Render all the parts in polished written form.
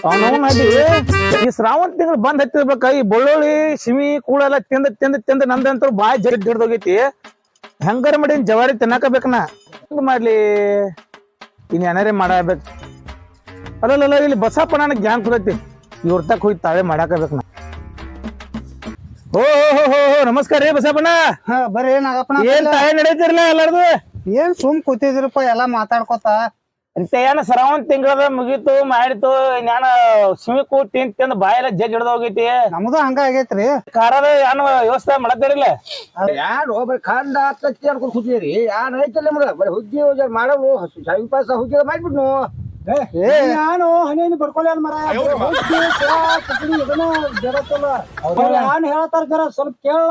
ಅವನು ನಡಿ ಈ ಶ್ರಾವಣ ತಿಂಗಳು ಬಂದ್ ಹತ್ತಿರ್ಬೇಕ ಈ ಬೆಳ್ಳುಳ್ಳಿ ಸಿಮಿ ಕೂಳೆಲ್ಲ ತಿಂದ ನಂದಂತರು ಬಾಯ್ ಜಡ್ ಹಿಡ್ದೋಗೈತಿ. ಹೆಂಗಾರ ಮಾಡಿ ಜವಾರಿ ತಿನ್ನಕಬೇಕನ ಹೆಂಗ್ ಮಾಡ್ಲಿ ಇನ್ ಏನಾರೇ ಮಾಡಬೇಕು. ಅಲ್ಲಲ್ಲ ಇಲ್ಲಿ ಬಸಪ್ಪ ನನಗೆ ಜ್ಞಾನ ಕೊಡೈತಿ ಇವ್ರ ತಕ್ ಹೋಗಿ ತಾವೇ ಮಾಡಾಕಬೇಕನ. ಓ ಹೋ ಹೋ ಹೋ ನಮಸ್ಕಾರ ರೀ ಬಸಪ್ಪಣ್ಣ. ಬರ್ರಿ ನಾಗಪ್ಪನ ಏನ್ ತಾಯಿ ನಡೀತಿರ್ಲ ಎಲ್ಲಾರ್ದು ಏನ್ ಸುಮ್ ಕೂತಿದ್ರಪ್ಪ ಎಲ್ಲಾ ಮಾತಾಡ್ಕೊತ. ಅಂತ ಏನ ಶ್ರಾವಣ ತಿಂಗಳದ ಮುಗೀತು ಮಾಡಿತು ಜ್ಞಾನ ಸಿಮಿ ಕೂ ತಿಂದ ಬಾಯೆಲ್ಲ ಜಗ್ ಹಿಡ್ದ ಹೋಗೈತಿ. ನಮ್ದು ಹಂಗ ಆಗೈತ್ರಿ. ಖಾರದ ಏನು ವ್ಯವಸ್ಥೆ ಮಾಡತ್ತಿರಲ್ಲ ಯಾರು ಬರೀ ಖಂಡ ಹತ್ತಿ ಅನ್ಕೊಂಡು ಕೂತಿದ್ರಿ ಯಾರು ಐತಲ್ಲ ನಮ್ಗೆ ಬರೀ ಹುಗ್ಗಿ ಮಾಡೋದು ಪಾಸ ಹುಗ್ಗಿ ಮಾಡ್ಬಿಟ್ನು. ನಾನು ಹನೇನಿ ಬರ್ಕೊಳ್ಳ ಮರ ನಾನು ಹೇಳ್ತಾರ ಜರ ಸ್ವಲ್ಪ ಕೇಳ.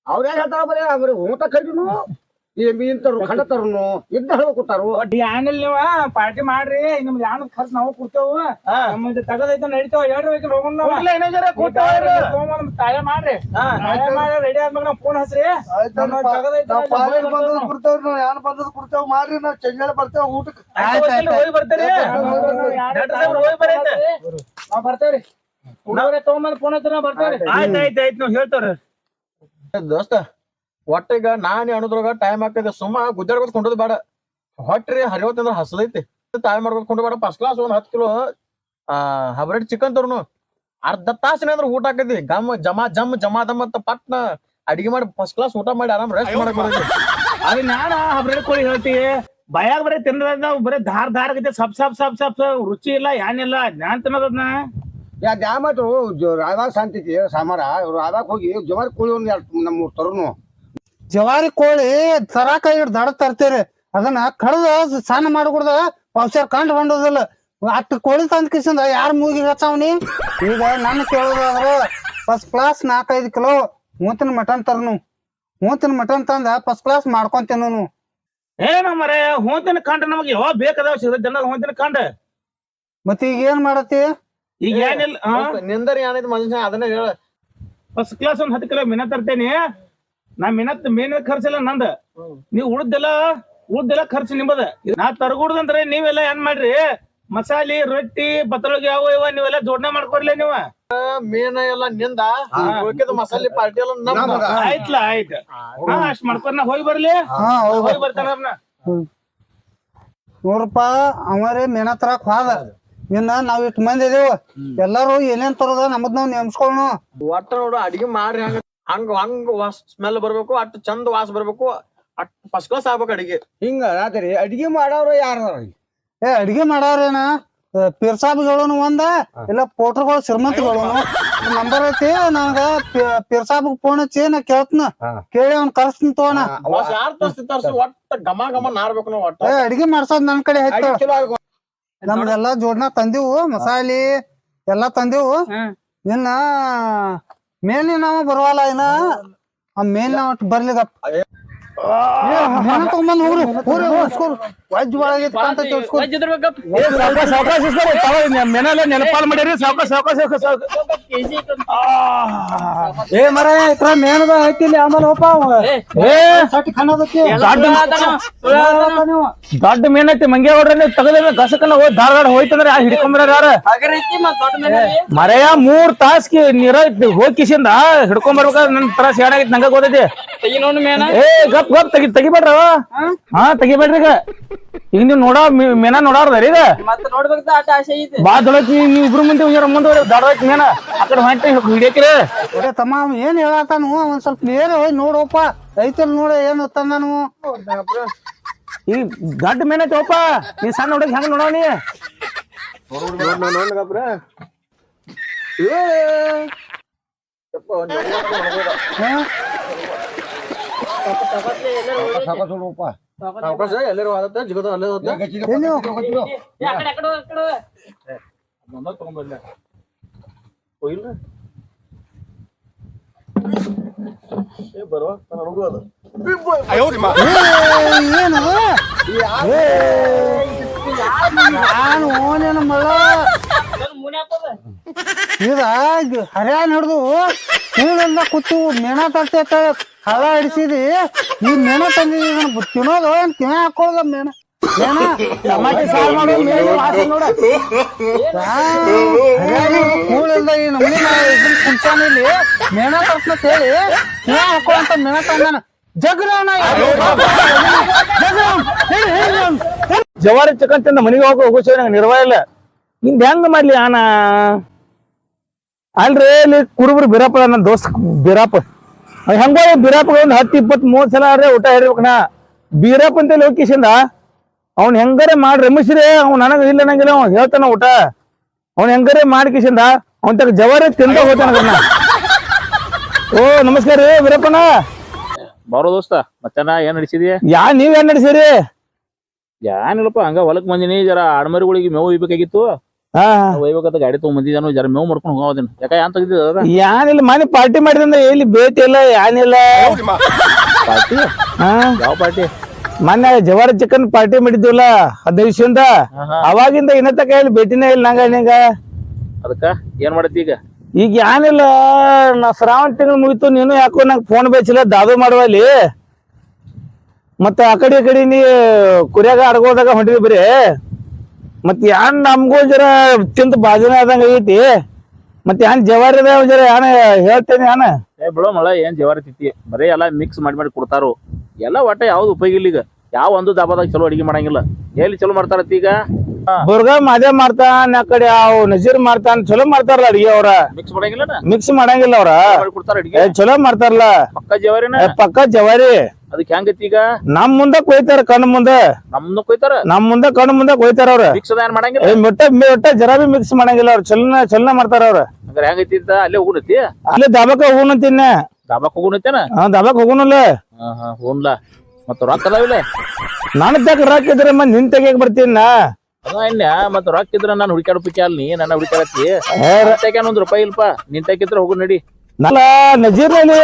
ಅವ್ರ ಏನ್ ಹೇಳ್ತಾರ ಬರೀ ಊಟ ಕಡಿನು ಈ ಮೀನ್ ತರು ಖಂಡ ತರುನು ಇದ್ದ ಹೇಳ್ಕೊತಾರು. ಆಮೇಲೆ ನೀವ ಪಾರ್ಟಿ ಮಾಡ್ರಿ ನಿಮ್ದು ಯಾನ ಖರ್ಚು ನಾವು ಕೊಡ್ತೇವ ನಮ್ದು ತಗದೈತ ನಡಿತೇವ ಹೇಳ್ರಿ ವೆಹಿಕಲ್ ಹೋಗೋಣ ತಾಳೆ ಮಾಡ್ರಿ ರೆಡಿ ಆದ್ಮೇಲೆ ನಾವ್ ಫೋನ್ ಹಚ್ರಿ ಬಿಡ್ತೇವ್ರಿ ನಾವ್ ಯಾನ್ ಬಂದದ್ ಕೊಡ್ತೇವ್ ಮಾಡ್ರಿ ನಾವ್ ಚೆಂಜಾಳ ಬರ್ತೇವ ಊಟಕ್ಕೆ ಹೋಗಿ ಬರ್ತೇರಿ ಹೋಗಿ ಬರೈತೆ ನಾವ್ ಬರ್ತೇವ್ರಿ ತಗೊಂಬಂದ್ ಫೋನ್ ಹಚ್ರಿ ನಾವ್ ಬರ್ತೇವ್ರಿ. ಆಯ್ತಾಯ್ತಾಯ್ತು ನಾವ್ ಹೇಳ್ತೇವ್ರಿ ದೋಸ್ತ ಒಟ್ಟಿಗ ನಾನ್ ಅನ್ನೋದ್ರಾಗ ಟೈಮ್ ಆಗ್ತದೆ ಸುಮ್ಮ ಗುದ್ದಾಡ್ಕೊತ್ ಕೊಂಡೋದ್ ಬೇಡ ಹೊಟ್ರಿ ಹರಿವತ್ತಂದ್ರ ಹಸದೈತಿ ತಾಯಿ ಮಾಡ್ಕೊತ್ ಕೊಂಡು ಬೇಡ ಫಸ್ಟ್ ಕ್ಲಾಸ್ ಒಂದ್ 10 ಕಿಲೋ ಹಬ್ರೆಡ್ ಚಿಕನ್ ತರುನು ಅರ್ಧ ತಾಸಿನ ಅಂದ್ರ ಊಟ ಆಕೈತಿ ಗಮ್ ಜಮಾ ದಮ್ ಅಂತ ಪಟ್ನ ಅಡಿಗೆ ಮಾಡಿ ಫಸ್ಟ್ ಕ್ಲಾಸ್ ಊಟ ಮಾಡಿ ಆರಾಮ್ ರೆಸ್ಟ್ ಮಾಡಕ್ ಬರ್ತೈತಿ. ಅದ್ ನಾನ ಹಬ್ರೆಡ್ ಕೋಳಿ ಹೇಳ್ತೀವಿ ಬಯಾಗ ಬರೀ ತಿನ್ನದ ಬರೀ ಧಾರ್ ಆಗೈತಿ ಸಪ್ ರುಚಿ ಇಲ್ಲ ಏನಿಲ್ಲ ನಾನ್ ತಿನ್ನೋದನ್ನ ದ್ಯಾಮಟ್ಟು ರಾಯವಾಗ ಶಾಂತಿತಿ ಸಾಮಾರ ಇವ್ರು ರಾಯವಾಗ ಹೋಗಿ ಜವಾರಿ ಕೋಳಿ ಒಂದ್ ನಮ್ಮ ತರುನು ಜವಾರಿ ಕೋಳಿ ತರಾಕ ದಡ ತರ್ತೀರಿ ಅದನ್ನ ಕಡ್ದ ಸಣ್ಣ ಮಾಡಿಕೊಡ್ದ ಪೌಷರ್ ಕಂಡು ಬಂದದಿಲ್ಲ ಅಷ್ಟು ಕೋಳಿ ತಂದ್ ಕಿಸಿಂದ ಯಾರ ಮೂಗಿ ಹಚ್ಚವನಿ. ಈಗ ನನ್ನ ಕೇಳೋದಾದ್ರ ಫಸ್ಟ್ ಕ್ಲಾಸ್ 4-5 ಕಿಲೋ ಮೂತಿನ ಮಟನ್ ತರನು ಮೂತಿನ ಮಟನ್ ತಂದ ಫಸ್ಟ್ ಕ್ಲಾಸ್ ಮಾಡ್ಕೊಂತೇನು. ಏನ ಮರೆ ಹೋಂತಿನ ಕಂಡ ನಮಗೆ ಯಾವ ಬೇಕಾದವ ಸಿಗ ಜನ ಹೋಂತಿನ ಕಂಡ ಮತ್ತ ಈಗ ಏನ್ ಮಾಡತಿ ಈಗ ಏನಿಲ್ಲ ನಿಂದರ್ ಏನೈತಿ ಮನುಷ್ಯ ಅದನ್ನ ಹೇಳ. ಫಸ್ಟ್ ಕ್ಲಾಸ್ ಒಂದ್ 10 ಕಿಲೋ ಮೀನ ತರ್ತೇನಿ ನಾ ಮೇನ ಖರ್ಚಿಲ್ಲ ನಂದ ನೀವ್ ಉಳ್ದೆಲ್ಲ ಖರ್ಚು ನಿಮ್ಮದ. ನಾ ತರಗುಡ್ದಂದ್ರೆ ನೀವೆಲ್ಲ ಏನ್ ಮಾಡ್ರಿ ಮಸಾಲಿ ರೊಟ್ಟಿ ಬತ್ತಳಗಿ ಯಾವ ಇವ ನೀವೆಲ್ಲ ಜೋಡಣೆ ಮಾಡ್ಕೊಡ್ಲಿ ನೀವ ಮೇನ ಎಲ್ಲ ನಿಂದ ಮಸಾಲೆ ಪಾರ್ಟಿ ಎಲ್ಲ ನಮ್ದ. ಆಯ್ತಲ್ಲ ಆಯ್ತು ಅಷ್ಟ್ ಮಾಡ್ಕೊಂಡ್ ನಾ ಹೋಗಿ ಬರ್ಲಿ ಹೋಗಿ ಬರ್ತಾನ ನೋಡ್ರಪ್ಪ ಅವರೇ ಮೇನ ತರಕ್ ಹೋದ ಇನ್ನ ನಾವ್ ಇಟ್ ಮಂದಿ ಇದೀವ ಎಲ್ಲಾರು ಏನೇನ್ ತರದ ನಮ್ಮದ್ ನಾವ್ ನೇಮ್ಸ್ಕೊಳ್ಳೋಣ. ಒಟ್ಟ ನೋಡು ಅಡಿಗೆ ಮಾಡ್ರಿ ಹಂಗ ಸ್ಮೆಲ್ ಬರ್ಬೇಕು ಅಟ್ ಚಂದ ವಾಸ ಬರ್ಬೇಕು ಅಟ್ ಫಸ್ಟ್ ಕ್ಲಾಸ್ ಆಗ್ಬೇಕು ಅಡಿಗೆ ಹಿಂಗ ರಾತ್ರಿ ಅಡಿಗೆ ಮಾಡೋರು ಯಾರ ಅಡಿಗೆ ಮಾಡಾರೇನ ಪಿರ್ಸಾಬ್ ಹೇಳೋನು ಒಂದ ಇಲ್ಲ ಪೋಟ್ರಗಳು ಶ್ರೀಮಂತಗಳು ನಂಬರ್ ಐತಿ ನಂಗ ಪಿರ್ಸಾಬ್ ಫೋನ್ ಹಚ್ಚಿ ನಾ ಕೇಳ್ತನ ಕೇಳಿ ಅವ್ನ ಕರ್ಸ್ತೀನಿ ತಗೋಣ. ಒಟ್ಟ ಘಮ ನಾರ್ಬೇಕು ನಾವು ಒಟ್ಟ ಅಡಿಗೆ ಮಾಡ್ಸೋದ್ ನನ್ ಕಡೆ ಆಯ್ತು. ನಮ್ದೆಲ್ಲಾ ಜೋಡ್ನ ತಂದಿವು ಮಸಾಲಿ ಎಲ್ಲಾ ತಂದಿವು ಇನ್ನ ಮೇನ್ ನಾವ ಬರುವಲ್ಲ ಇನ್ನ ಆ ಮೇನ್ ನಾವ್ ಬರ್ಲಿಗಪ್ಪ ತಗೊಂಬಂದ್ ಹೋಗ್ರಿ ವಜ್ಜ್ ಒಳಗೈತಿ ಅಂತ ಮೆನಲ್ಲ ನೆನಪಾಲ್ ಮಾಡಿರಿ ಏ ಮರ ಮೇನದ ಹಾಕಿಲಿ ಆಮೇಲೆ ಹೋಪ ದೊಡ್ಡ ಮೇನ್ ಐತಿ ಮಂಗ್ಯ ಹೊಡ್ರಿ ನೀವು ತಗದ ಗಸಕಲ್ಲ ಹೋಗಿ ಧಾರವಾಡ ಹೋಯ್ತಂದ್ರ ಹಿಡ್ಕೊಂಬರ ಯಾರ ಮರೆಯ 3 ತಾಸ್ ನೀರ ಹೋಗಿ ಕಿಸಿಂದ ಹಿಡ್ಕೊಂಬರ್ಬೇಕಾದ್ರೆ ನನ್ ತ್ರಾಸ ಏನಾಗೈತಿ ನಂಗ ಗೊತ್ತೈತಿ. ಏ ಗಪ್ ತೆಗಿಬೇಡ್ರ ತೆಗಿಬೇಡ್ರಿ ಈಗ ನೀವ್ ಮೇನ ನೋಡಾರ್ದಾರ ಈಗ ಬಾ ದೊಡಕಿ ನೀವ್ ಇಬ್ರು ಮುಂದೆ ದೊಡ್ಡದಾಕಿ ಮೇನ ಆ ಕಡೆ ಹೊಂಟಿ ಹಿಡಿಯಕ್ರಿ ತಮ್ಮ ಏನ್ ಹೇಳತ್ತಾನು ಒಂದ್ ಸ್ವಲ್ಪ ನೇರ ಹೋಗಿ ನೋಡಪ್ಪ ರೈತಲ್ ನೋಡ ಏನ್ ತಂದಾನು ಈ ದೊಡ್ಡ ಮೇನ ಐತೋಪ ನೀ ಸಣ್ಣ ನೋಡಕ್ ಹೆಂಗ ನೋಡವ ನೀ ಎಲ್ಲರೂ ಜಿಗದ ಅಲ್ಲೇ ಬರುವ ನಾನು ಓನೇನು ಮಳ ಇದ ಹರ್ಯಾನ್ ಹಿಡ್ದು ಹೂಳೆಲ್ಲ ಕೂತು ಮೇಣ ತರ್ತೈತ ಹಳ ಹಿಡಿಸಿದಿ ಈ ಮೇಣ ತಂದಿದಿ ತಿನ್ನೋದು ಏನ್ ಕಿವಿ ಹಾಕೊಳ್ಳೋದ ಮೇಣ ಏನ ಟಮಾಟಿ ಸಾರು ಮಾಡು ಮೇಲೆ ವಾಸನೆ ನೋಡ ಕೂಳಿಲ್ದ ಈ ನಮ್ಮನಿ ಇದನ್ ಕುಂತಾನ ಇಲ್ಲಿ ಮೇಣ ತರ್ಸ್ನ ಹೇಳಿ ನೀವ ಹಾಕೋಂತ ಮೇಣ ತಂದಾನ ಜಗ್ರವನ ಜವಾರಿ ಚಿಕನ್ ತಿಂದ ಮನೆಗೆ ಹೋಗೋ ನಂಗೆ ನಿರ್ವಾಹ ಇಲ್ಲ ನಿಂದ ಹೆಂಗ ಮಾಡ್ಲಿ ಆನ ಅಲ್ರಿ ಇಲ್ಲಿ ಕುರುಬರು ಬಿರಪ್ಪ ನನ್ನ ದೋಸ್ತ್ ಬಿರಪ್ಪ ಹೆಂಗೋ ಬಿರಪ್ಪ ಒಂದ್ 10-20-30 ಸಲ ಆದ್ರೆ ಊಟ ಹೇಳಿರ್ಬೇಕನ ಬೀರಪ್ಪ ಅಂತ ಲೋಕೇಶಿಂದ ಅವ್ನ ಹೆಂಗಾರೆ ಮಾಡಿ ರಮೇಶ್ರಿ ಅವ್ನು ನನಗ ಇಲ್ಲ ನಂಗಿಲ್ಲ ಅವ್ ಹೇಳ್ತಾನ ಊಟ ಅವ್ನ ಹೆಂಗಾರೆ ಮಾಡಿಕಿಸಿಂದ ಅವನ್ ತಗ ಜವಾರಿ ತಿಂದ ಹೋಗ್ತಾನ ಓ ನಮಸ್ಕಾರ ರೀ ಬೀರಪ್ಪನ ಬಾರೋ ದೋಸ್ತ ಮತ್ತೇನ ಏನ್ ನಡಿಸಿದಿ ನೀವ್ ಏನ್ ನಡೆಸಿರಿ ಏನಿಲ್ಲಪ್ಪ ಹಂಗ ಹೊಲಕ್ ಬಂದಿನಿ ಜರ ಆಡ್ಮರಿಗಳಿಗೆ ಮೇವು ಒಯ್ಬೇಕಾಗಿತ್ತು ಹಾ ಒಯ್ಬೇಕಂತ ಗಾಡಿ ತಗೊಂಡ್ ಬಂದಿದ್ದಾನು ಜರ ಮೇವು ಮಾಡ್ಕೊಂಡು ಹೋಗೋದಿನ ಯಾಕ ಏನ್ ತೆಗ್ದಿದ ಏನಿಲ್ಲ ಮನೆ ಪಾರ್ಟಿ ಮಾಡಿದಂದ್ರೆ ಎಲ್ಲಿ ಭೇಟಿ ಇಲ್ಲ ಏನಿಲ್ಲ ಪಾರ್ಟಿ ಹಾ ಯಾವ ಪಾರ್ಟಿ ಮೊನ್ನೆ ಜವಾರಿ ಚಿಕನ್ ಪಾರ್ಟಿ ಮಾಡಿದ್ವಲ್ಲ 15 ದಿವಸದಿಂದ ಅವಾಗಿಂದ ಇನ್ನತ್ತ ಕೈಯಲ್ಲಿ ಭೇಟಿನೇ ಇಲ್ಲ ನಂಗ ನಿಂಗ ಅದಕ್ಕ ಏನ್ ಮಾಡತ್ತಿ ಈಗ ಏನಿಲ್ಲ ನಾ ಶ್ರಾವಣ ತಿಂಗಳು ಮುಗಿತು ನೀನು ಯಾಕೋ ನಂಗೆ ಫೋನ್ ಬೇಚಿಲ್ಲ ದಾದು ಮಾಡುವಲ್ಲಿ ಮತ್ತ ಆ ಕಡೆ ನೀ ಕುರಿಯಾಗ ಅಡ್ಗೋದಾಗ ಹೊಂಟಿದ್ವಿ ಬರೀ ಮತ್ ಯಾನ್ ನಮ್ಗೂ ಜರ ತಿಂತ ಬಾಜುನ ಆದಂಗ ಐತಿ ಮತ್ ಯಾನ್ ಜವಾರಿ ಅದಾವ ಜರ ಯಾನ ಹೇಳ್ತೇನೆ ಯಾನ ಬಿಡೋ ಮಳ ಏನ್ ಜವಾರಿ ತಿತ್ತಿ ಬರೀ ಎಲ್ಲಾ ಮಿಕ್ಸ್ ಮಾಡಿ ಕೊಡ್ತಾರು ಎಲ್ಲ ಒಟ್ಟ ಯಾವ್ದು ಉಪಯೋಗ ಇಲ್ಲ ಈಗ ಯಾವ ಒಂದು ದಾಬಾದಾಗ ಚಲೋ ಅಡಿಗೆ ಮಾಡಂಗಿಲ್ಲ ಎಲ್ಲಿ ಚಲೋ ಮಾಡ್ತಾರತ್ ಈಗ ಬುರ್ಗಮ್ ಅದೇ ಮಾಡ್ತಾನ ಆ ಕಡೆ ಅವ್ ನಜೀರ್ ಮಾಡ್ತಾನ ಚಲೋ ಮಾಡ್ತಾರಲ್ಲ ಅಡಿಗೆ ಅವ್ರ ಮಿಕ್ಸ್ ಮಾಡಂಗಿಲ್ಲ ಮಿಕ್ಸ್ ಮಾಡಂಗಿಲ್ಲ ಅವ್ರ ಕೊಡ್ತಾರ ಅಡಿಗೆ ಚಲೋ ಮಾಡ್ತಾರಲ್ಲ ಪಕ್ಕ ಜವಾರಿನ ಪಕ್ಕ ಜವಾರಿ ಅದಕ್ಕೆ ಹೆಂಗೈತಿ ಈಗ ನಮ್ ಮುಂದ ಕೊಯ್ತಾರ ಕಣ್ಣು ಮುಂದೆ ನಮ್ನು ಕೊಯ್ತಾರ ನಮ್ ಮುಂದೆ ಕಣ್ಣು ಮುಂದೆ ಕೊಯ್ತಾರ ಅವ್ರ ಮಿಕ್ಸ್ ಅದ ಏನ್ ಮಾಡಂಗಿಲ್ಲ ಒಟ್ಟ ಜರ ಬಿ ಮಿಕ್ಸ್ ಮಾಡಂಗಿಲ್ಲ ಅವ್ರ ಚಲನ ಮಾಡ್ತಾರ ಅವ್ರ ಹಂಗಾರೆ ಹೆಂಗೈತಿ ಅಲ್ಲೇ ಹೋಗುನತಿ ಅಲ್ಲಿ ದಾಬಾಕ ಹೋಗುನಂತಿನ್ನ ದಾಬಾಕ್ ಹೋಗುನತ್ತೇನ ದಾಬಾಕ್ ಹೋಗುನಲ್ಲ ಹೋಗ್ಲಾ ಮತ್ತ ರೊಕ್ಕ ಅದಾವಿಲ್ಲ ನಾನು ತಗ ರೊಕ್ಕ ಇದ್ರೆ ನಿನ್ ತೆಗಿಯಕ್ ಬರ್ತೀನ ಅದ ಎಣ್ಣ ಮತ್ತ ರೊಕ್ಕ ಇದ್ರ ನಾನು ಹುಡುಕಾಡ ಪಿಕ್ಕಿ ಅಲ್ ನೀ ನನ್ನ ಹುಡುಕಾಡತ್ತಿ ಒಂದ್ ರೂಪಾಯಿ ಇಲ್ಪ ನಿನ್ ತಗಿದ್ರ ಹೋಗು ನಡಿ ನಲ್ಲ ನಜೀರ್ನಲ್ಲಿ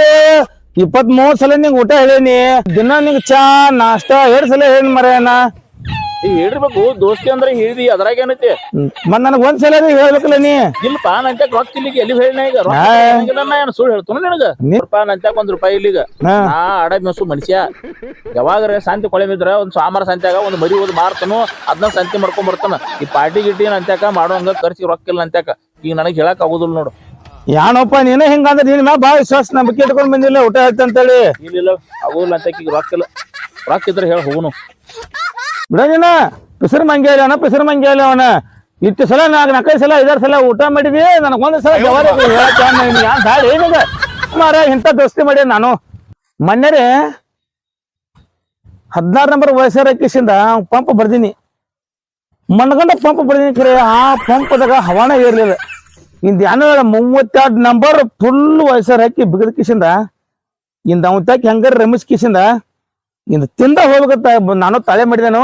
23 ಸಲ ನಿಂಗ್ ಊಟ ಹೇಳೇನಿ ದಿನ ನಿಂಗ್ ಚಾ ನಾಷ್ಟ 2 ಸಲ ಹೇಳಿ ಮರೇನ ಈಗ ಹೇಳಿರ್ಬೇಕು ದೋಸ್ತಿ ಅಂದ್ರೆ ಹೇಳಿದಿ ಅದ್ರಾಗ ಏನೈತಿ ಮತ್ ನನಗ್ ಒಂದ್ಸಲ ಹೇಳ್ಬೇಕಲ್ಲ ನೀ ಇಲ್ಪ ನಂತ್ಯಾಕ ರೊಕ್ಕ ಇಲ್ಲಿಗೆ ಎಲ್ಲಿ ಹೇಳಿನ ಈಗ ಏನು ಸುಳ್ಳು ಹೇಳ್ತಾನ ನಿನಗ ನಂತ್ಯಾಕ ಒಂದ್ ರೂಪಾಯಿ ಇಲ್ಲಿಗ ನಾ ಅಡ ಮೆಸು ಮನುಷ್ಯ ಯಾವಾಗ್ರೆ ಶಾಂತಿ ಕೊಳೆಮಿದ್ರ ಒಂದ್ ಸೋಮವಾರ ಸಂತ್ಯಾಗ ಒಂದ್ ಮರಿ ಓದ್ ಮಾರ್ತಾನು ಅದನ್ನ ಸಂತಿ ಮಾಡ್ಕೊಂಡ್ ಬರ್ತಾನ ಈ ಪಾರ್ಟಿ ಗಿಟ್ಟಿ ನಂತ್ಯಾಕ ಮಾಡೋ ಹಂಗ ಖರ್ಚಿಗೆ ರೊಕ್ಕ ಇಲ್ಲ ನಂತ್ಯಾಕ ಈಗ ನನಗ್ ಹೇಳಕ್ ಆಗುದಿಲ್ಲ ನೋಡು ಯಾನಪ್ಪ ನೀನ ಹಿಂಗಂದ್ರೆ ನೀನ್ ಮ್ಯಾಗ ಬಾಳ ವಿಶ್ವಾಸ ನಂಬಿಕೆ ಇಟ್ಕೊಂಡ್ ಬಂದಿಲ್ಲ ಊಟ ಹೇಳ್ತಂತೇಳಿ ಇಲ್ಲ ಆಗುದಿಲ್ಲ ಅಂತ ಈಗ ರೊಕ್ಕ ಇಲ್ಲ ರೊಕ್ಕ ಇದ್ರೆ ಹೇಳಿ ಹೋಗುನು ಬಿಡೋದಿನ ಪಿಸರ್ ಮಂಗ್ಯ ಅವನ ಇಷ್ಟು ಸಲ 4-5 ಸಲ 5-6 ಸಲ ಊಟ ಮಾಡಿದ್ವಿ ನನಗ್ ಒಂದ್ ಸಲ ಜವಾರಿ ದಾಳಿ ಏನಿದೆ ಮಾರ ಇಂಥ ದೋಸ್ತಿ ಮಾಡಿ ನಾನು ಮೊನ್ನೆ 16 ನಂಬರ್ ವಯಸ್ಸರ ಕಿಸಿಂದ ಪಂಪ್ ಬರ್ದೀನಿ ಮಣ್ಗಂಡ ಪಂಪ್ ಬರ್ದೀನಿ ಖರೆ ಆ ಪಂಪ್ದಾಗ ಹವಾನ ಇರ್ಲಿಲ್ಲ ಇಂದ 32 ನಂಬರ್ ಫುಲ್ ವಯಸ್ಸರ ಹಾಕಿ ಬಿಗದ ಕಿಸಿಂದ ಇಂದ ಅವತ್ತಾಕಿ ಹಂಗಾರ ರಮೇಶ್ ಕಿಸಿಂದ ಇಂದ ತಿಂದ ಹೋಗ್ಬೇಕಂತ ನಾನು ತಲೆ ಮಾಡಿದೆನು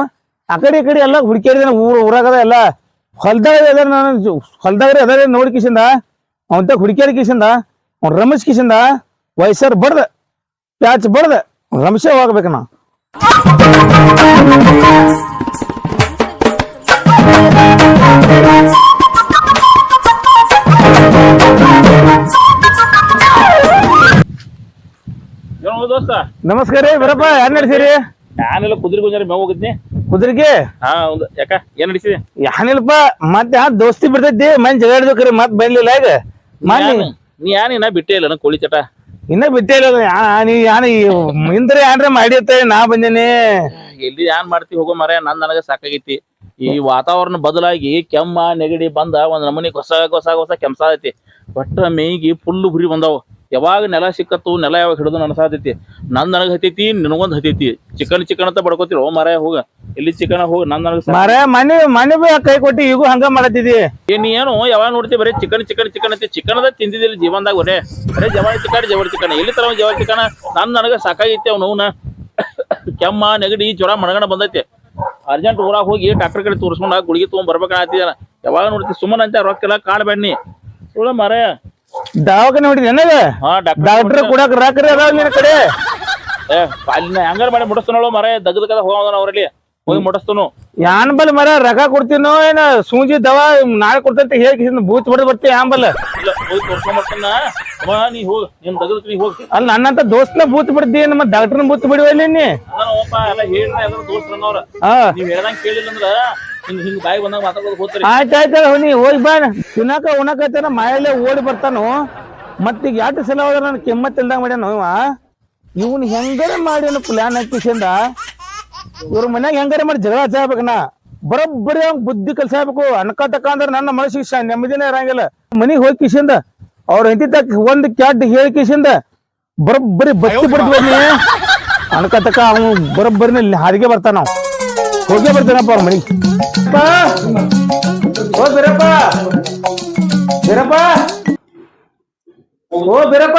ಆ ಕಡೆ ಈ ಕಡೆ ಎಲ್ಲ ಹುಡುಕಿಡಿದೇನು ಊರಾಗದ ಎಲ್ಲ ಹೊಲ್ದಾಗ ಅದ ನೋಡಿ ಕಿಸಿಂದ ಅವಂತ ಹುಡುಕಿಯಾರ ಕಿಸಿಂದ ಅವ್ನ ರಮೇಶ್ ಕಿಸಿಂದ ವಯಸ್ಸರ್ ಬಡ್ದ ಪ್ಯಾಚ್ ಬಡ್ದ ರಮೇಶೇ ಹೋಗ್ಬೇಕು ನಾ ದೋಸ್ತ ನಮಸ್ಕಾರ ರೀ ಬರಪ್ಪ ಏನ್ ನಡ್ಸಿರಿ ನಾನೆಲ್ಲ ಕುದುರೆ ಗುಂಜಾರಿ ಮೇವ್ ಹೋಗಿದ್ನಿ ಕುದುರೆಗೆ ಯಾಕ ಏನ್ ನಡಿಸಿದೆ ಏನಿಲ್ಪ ಮತ್ತೆ ದೋಸ್ತಿ ಬಿಡ್ತೈತಿ ಮನ್ ಜಗಾಡ್ಬೇಕ್ರಿ ಮತ್ ಬಂದಿಲ್ಲ ಈಗ ನೀ ಏನ ಬಿಟ್ಟೇ ಇಲ್ಲ ಕೋಳಿ ಚಟ ಇನ್ನ ಬಿಟ್ಟೇ ಇಲ್ಲ ನೀ ಇಂದ್ರೆ ಏನ್ರ ಮಾಡಿರ್ತ ನಾ ಬಂದೇನಿ ಎಲ್ಲಿ ಏನ್ ಮಾಡ್ತಿ ಹೋಗೋ ಮರ ನನಗ ಸಾಕಾಗೈತಿ ಈ ವಾತಾವರಣ ಬದಲಾಗಿ ಕೆಮ್ಮ ನೆಗಡಿ ಬಂದ ಒಂದ್ ನಮೂನಿ ಹೊಸ ಕೆಮ್ಸಾದೈತಿ ಒಟ್ಟ ಮೇಯ್ಗಿ ಫುಲ್ ಹುರಿ ಬಂದಾವ ಯಾವಾಗ ನೆಲ ಸಿಕ್ಕತ್ತು ನೆಲ ಯಾವಾಗ ಹಿಡಿದು ನನಸಾತೈತಿ ನನಗ್ ಹತ್ತೈತಿ ನಿನಗೊಂದ್ ಹತ್ತೈತಿ ಚಿಕನ್ ಅಂತ ಬಡ್ಕೋತಿರೋ ಮರ ಹೋಗ ಎಲ್ಲಿ ಚಿಕನ್ ಹೋಗ ಮರ ಮನೆ ಕೈ ಕೊಟ್ಟಿ ಈಗೂ ಹಂಗ ಮಾಡತ್ತಿದಿ ನೀ ಏನು ಯಾವಾಗ ನೋಡ್ತಿ ಬರೀ ಚಿಕನ್ ಐತಿ ಚಿಕನ್ ಅದ ತಿಂದಿದ್ದಿಲ್ಲ ಜೀವನದಾಗ ಬರೇ ಜವಾರಿ ಚಿಕನ್ ಎಲ್ಲಿ ತರ ಜವಾರಿ ಚಿಕನ್ ನನಗ ಸಾಕಾಗೈತಿ ಅವ್ನವ್ನ ಕೆಮ್ಮ ನೆಗಡಿ ಜ್ವರ ಮಣಗಣ ಬಂದೈತಿ ಅರ್ಜೆಂಟ್ ಊರಾಗ ಹೋಗಿ ಡಾಕ್ಟರ್ ಕಡೆ ತೋರಿಸ್ಕೊಂಡ ಗುಳಿಗೆ ತಗೊಂಡ್ ಬರ್ಬೇಕಂತಿದಾನ ಯಾವಾಗ ನೋಡ್ತಿ ಸುಮ್ಮನೆ ಅಂತ ರೊಕ್ಕ ಕಾಡ್ಬೇಡ್ನಿ ಸುಳ್ಳ ಮರ ದವಾಖಾನೆ ಹೊಡಿದ ನನಗ ಡಾಕ್ಟರ್ ಕೊಡಕ್ ರಾಕ್ರಿ ಅದಾವ ನಿನ್ನ ಕಡೆ ಅಲ್ಲಿನ ಹೆಂಗಾರ ಮಾಡಿ ಮುಡಿಸ್ತಾನೋ ಮರ ದಗದಕ್ಕದ ಹೋಗೋದನ ಅವರಲ್ಲಿ ಹೋಗಿ ಮುಡಿಸ್ತನು ಯಾನ್ ಬಲ್ ಮರ ರೊಕ್ಕ ಕೊಡ್ತೀನೋ ಏನ ಸೂಜಿ ದವಾ ನಾಳೆ ಕೊಡ್ತಂತ ಹೇಳಿ ಬೂತ್ ಬಡ್ದು ಬರ್ತೀವಿ ಯಾನ್ ಬಲ್ಲ ಇಲ್ಲ ಹೋಗಿ ತೋರ್ಸ್ಕೊಂಬರ್ತಾನ ನೀ ಹೋಗ್ ನಿನ್ ದಗದ್ರಿ ಹೋಗ್ ಅಲ್ಲ ನನ್ನಂತ ದೋಸ್ತ್ನ ಬೂತ್ ಬಿಡ್ದಿ ನಮ್ಮ ಡಾಕ್ಟರ್ನ ಬೂತ್ ಬಿಡುವಲ್ಲಿ ನೀ ಅದಾನಪ್ಪ ಎಲ್ಲ ಹೇಳ್ರಿ ಅದ್ರ ದೋಸ್ತರನ್ನವ್ರ ಹಾ ನೀವ್ ಹೇಳ್ದಂಗ್ ಕೇಳಿಲ್ಲ ಅಂದ್ರ ಹಿಂಗ್ ಬಾಯಿ ಬಂದಾಗ ಮಾತಾಡೋದು ಹೋಗ್ತಾರೆ ಆಯ್ತಾಯ್ತ ನೀ ಹೋಗಿ ಬಾ ತಿನ್ನಾಕ ಉಣಕತ್ತೇನ ಮಾಯಲ್ಲೇ ಓಡಿ ಬರ್ತಾನು ಮತ್ತೀಗ ಯಾಟ ಸಲ ಹೋದ್ರ ನನ್ ಕೆಮ್ಮತ್ ಇಲ್ದಂಗ ಮಾಡ್ಯಾನ ಇವನ್ ಹೆಂಗಾರ ಮಾಡಿ ಪ್ಲಾನ್ ಹಾಕಿಸಿಂದ ಇವ್ರ ಮನ್ಯಾಗ ಹೆಂಗಾರ ಮಾಡಿ ಜಗಳ ಹಚ್ಚಾಬೇಕನ ಬರೋಬ್ಬರಿ ಅವ್ನ್ ಬುದ್ಧಿ ಕಲ್ಸಾಬೇಕು ಅನ್ಕತಕ್ಕ ಅಂದ್ರ ನನ್ನ ಮನಸ್ಸಿಗೆ ನೆಮ್ಮದಿನೇ ಇರಂಗಿಲ್ಲ ಮನಿಗ್ ಹೋಗಿ ಕಿಸಿಂದ ಅವ್ರ ಹೆಂಡತಿ ತಕ್ಕ ಒಂದ್ ಕ್ಯಾಟ್ ಹೇಳಿ ಕಿಸಿಂದ ಬರೋಬ್ಬರಿ ಬತ್ತಿ ಬಿಡ್ದ್ವಿ ಅನ್ಕತಕ್ಕ ಅವ್ನು ಬರೋಬ್ಬರಿನ ಹಾರಿಗೆ ಬರ್ತಾನ ನಾವು ಹೋಗೇ ಬರ್ತಾನಪ್ಪ ಅವ್ರ ಮನಿಗ್ ಓ ಬೀರಪ್ಪ ಬೀರಪ್ಪ ಓ ಬೀರಪ್ಪ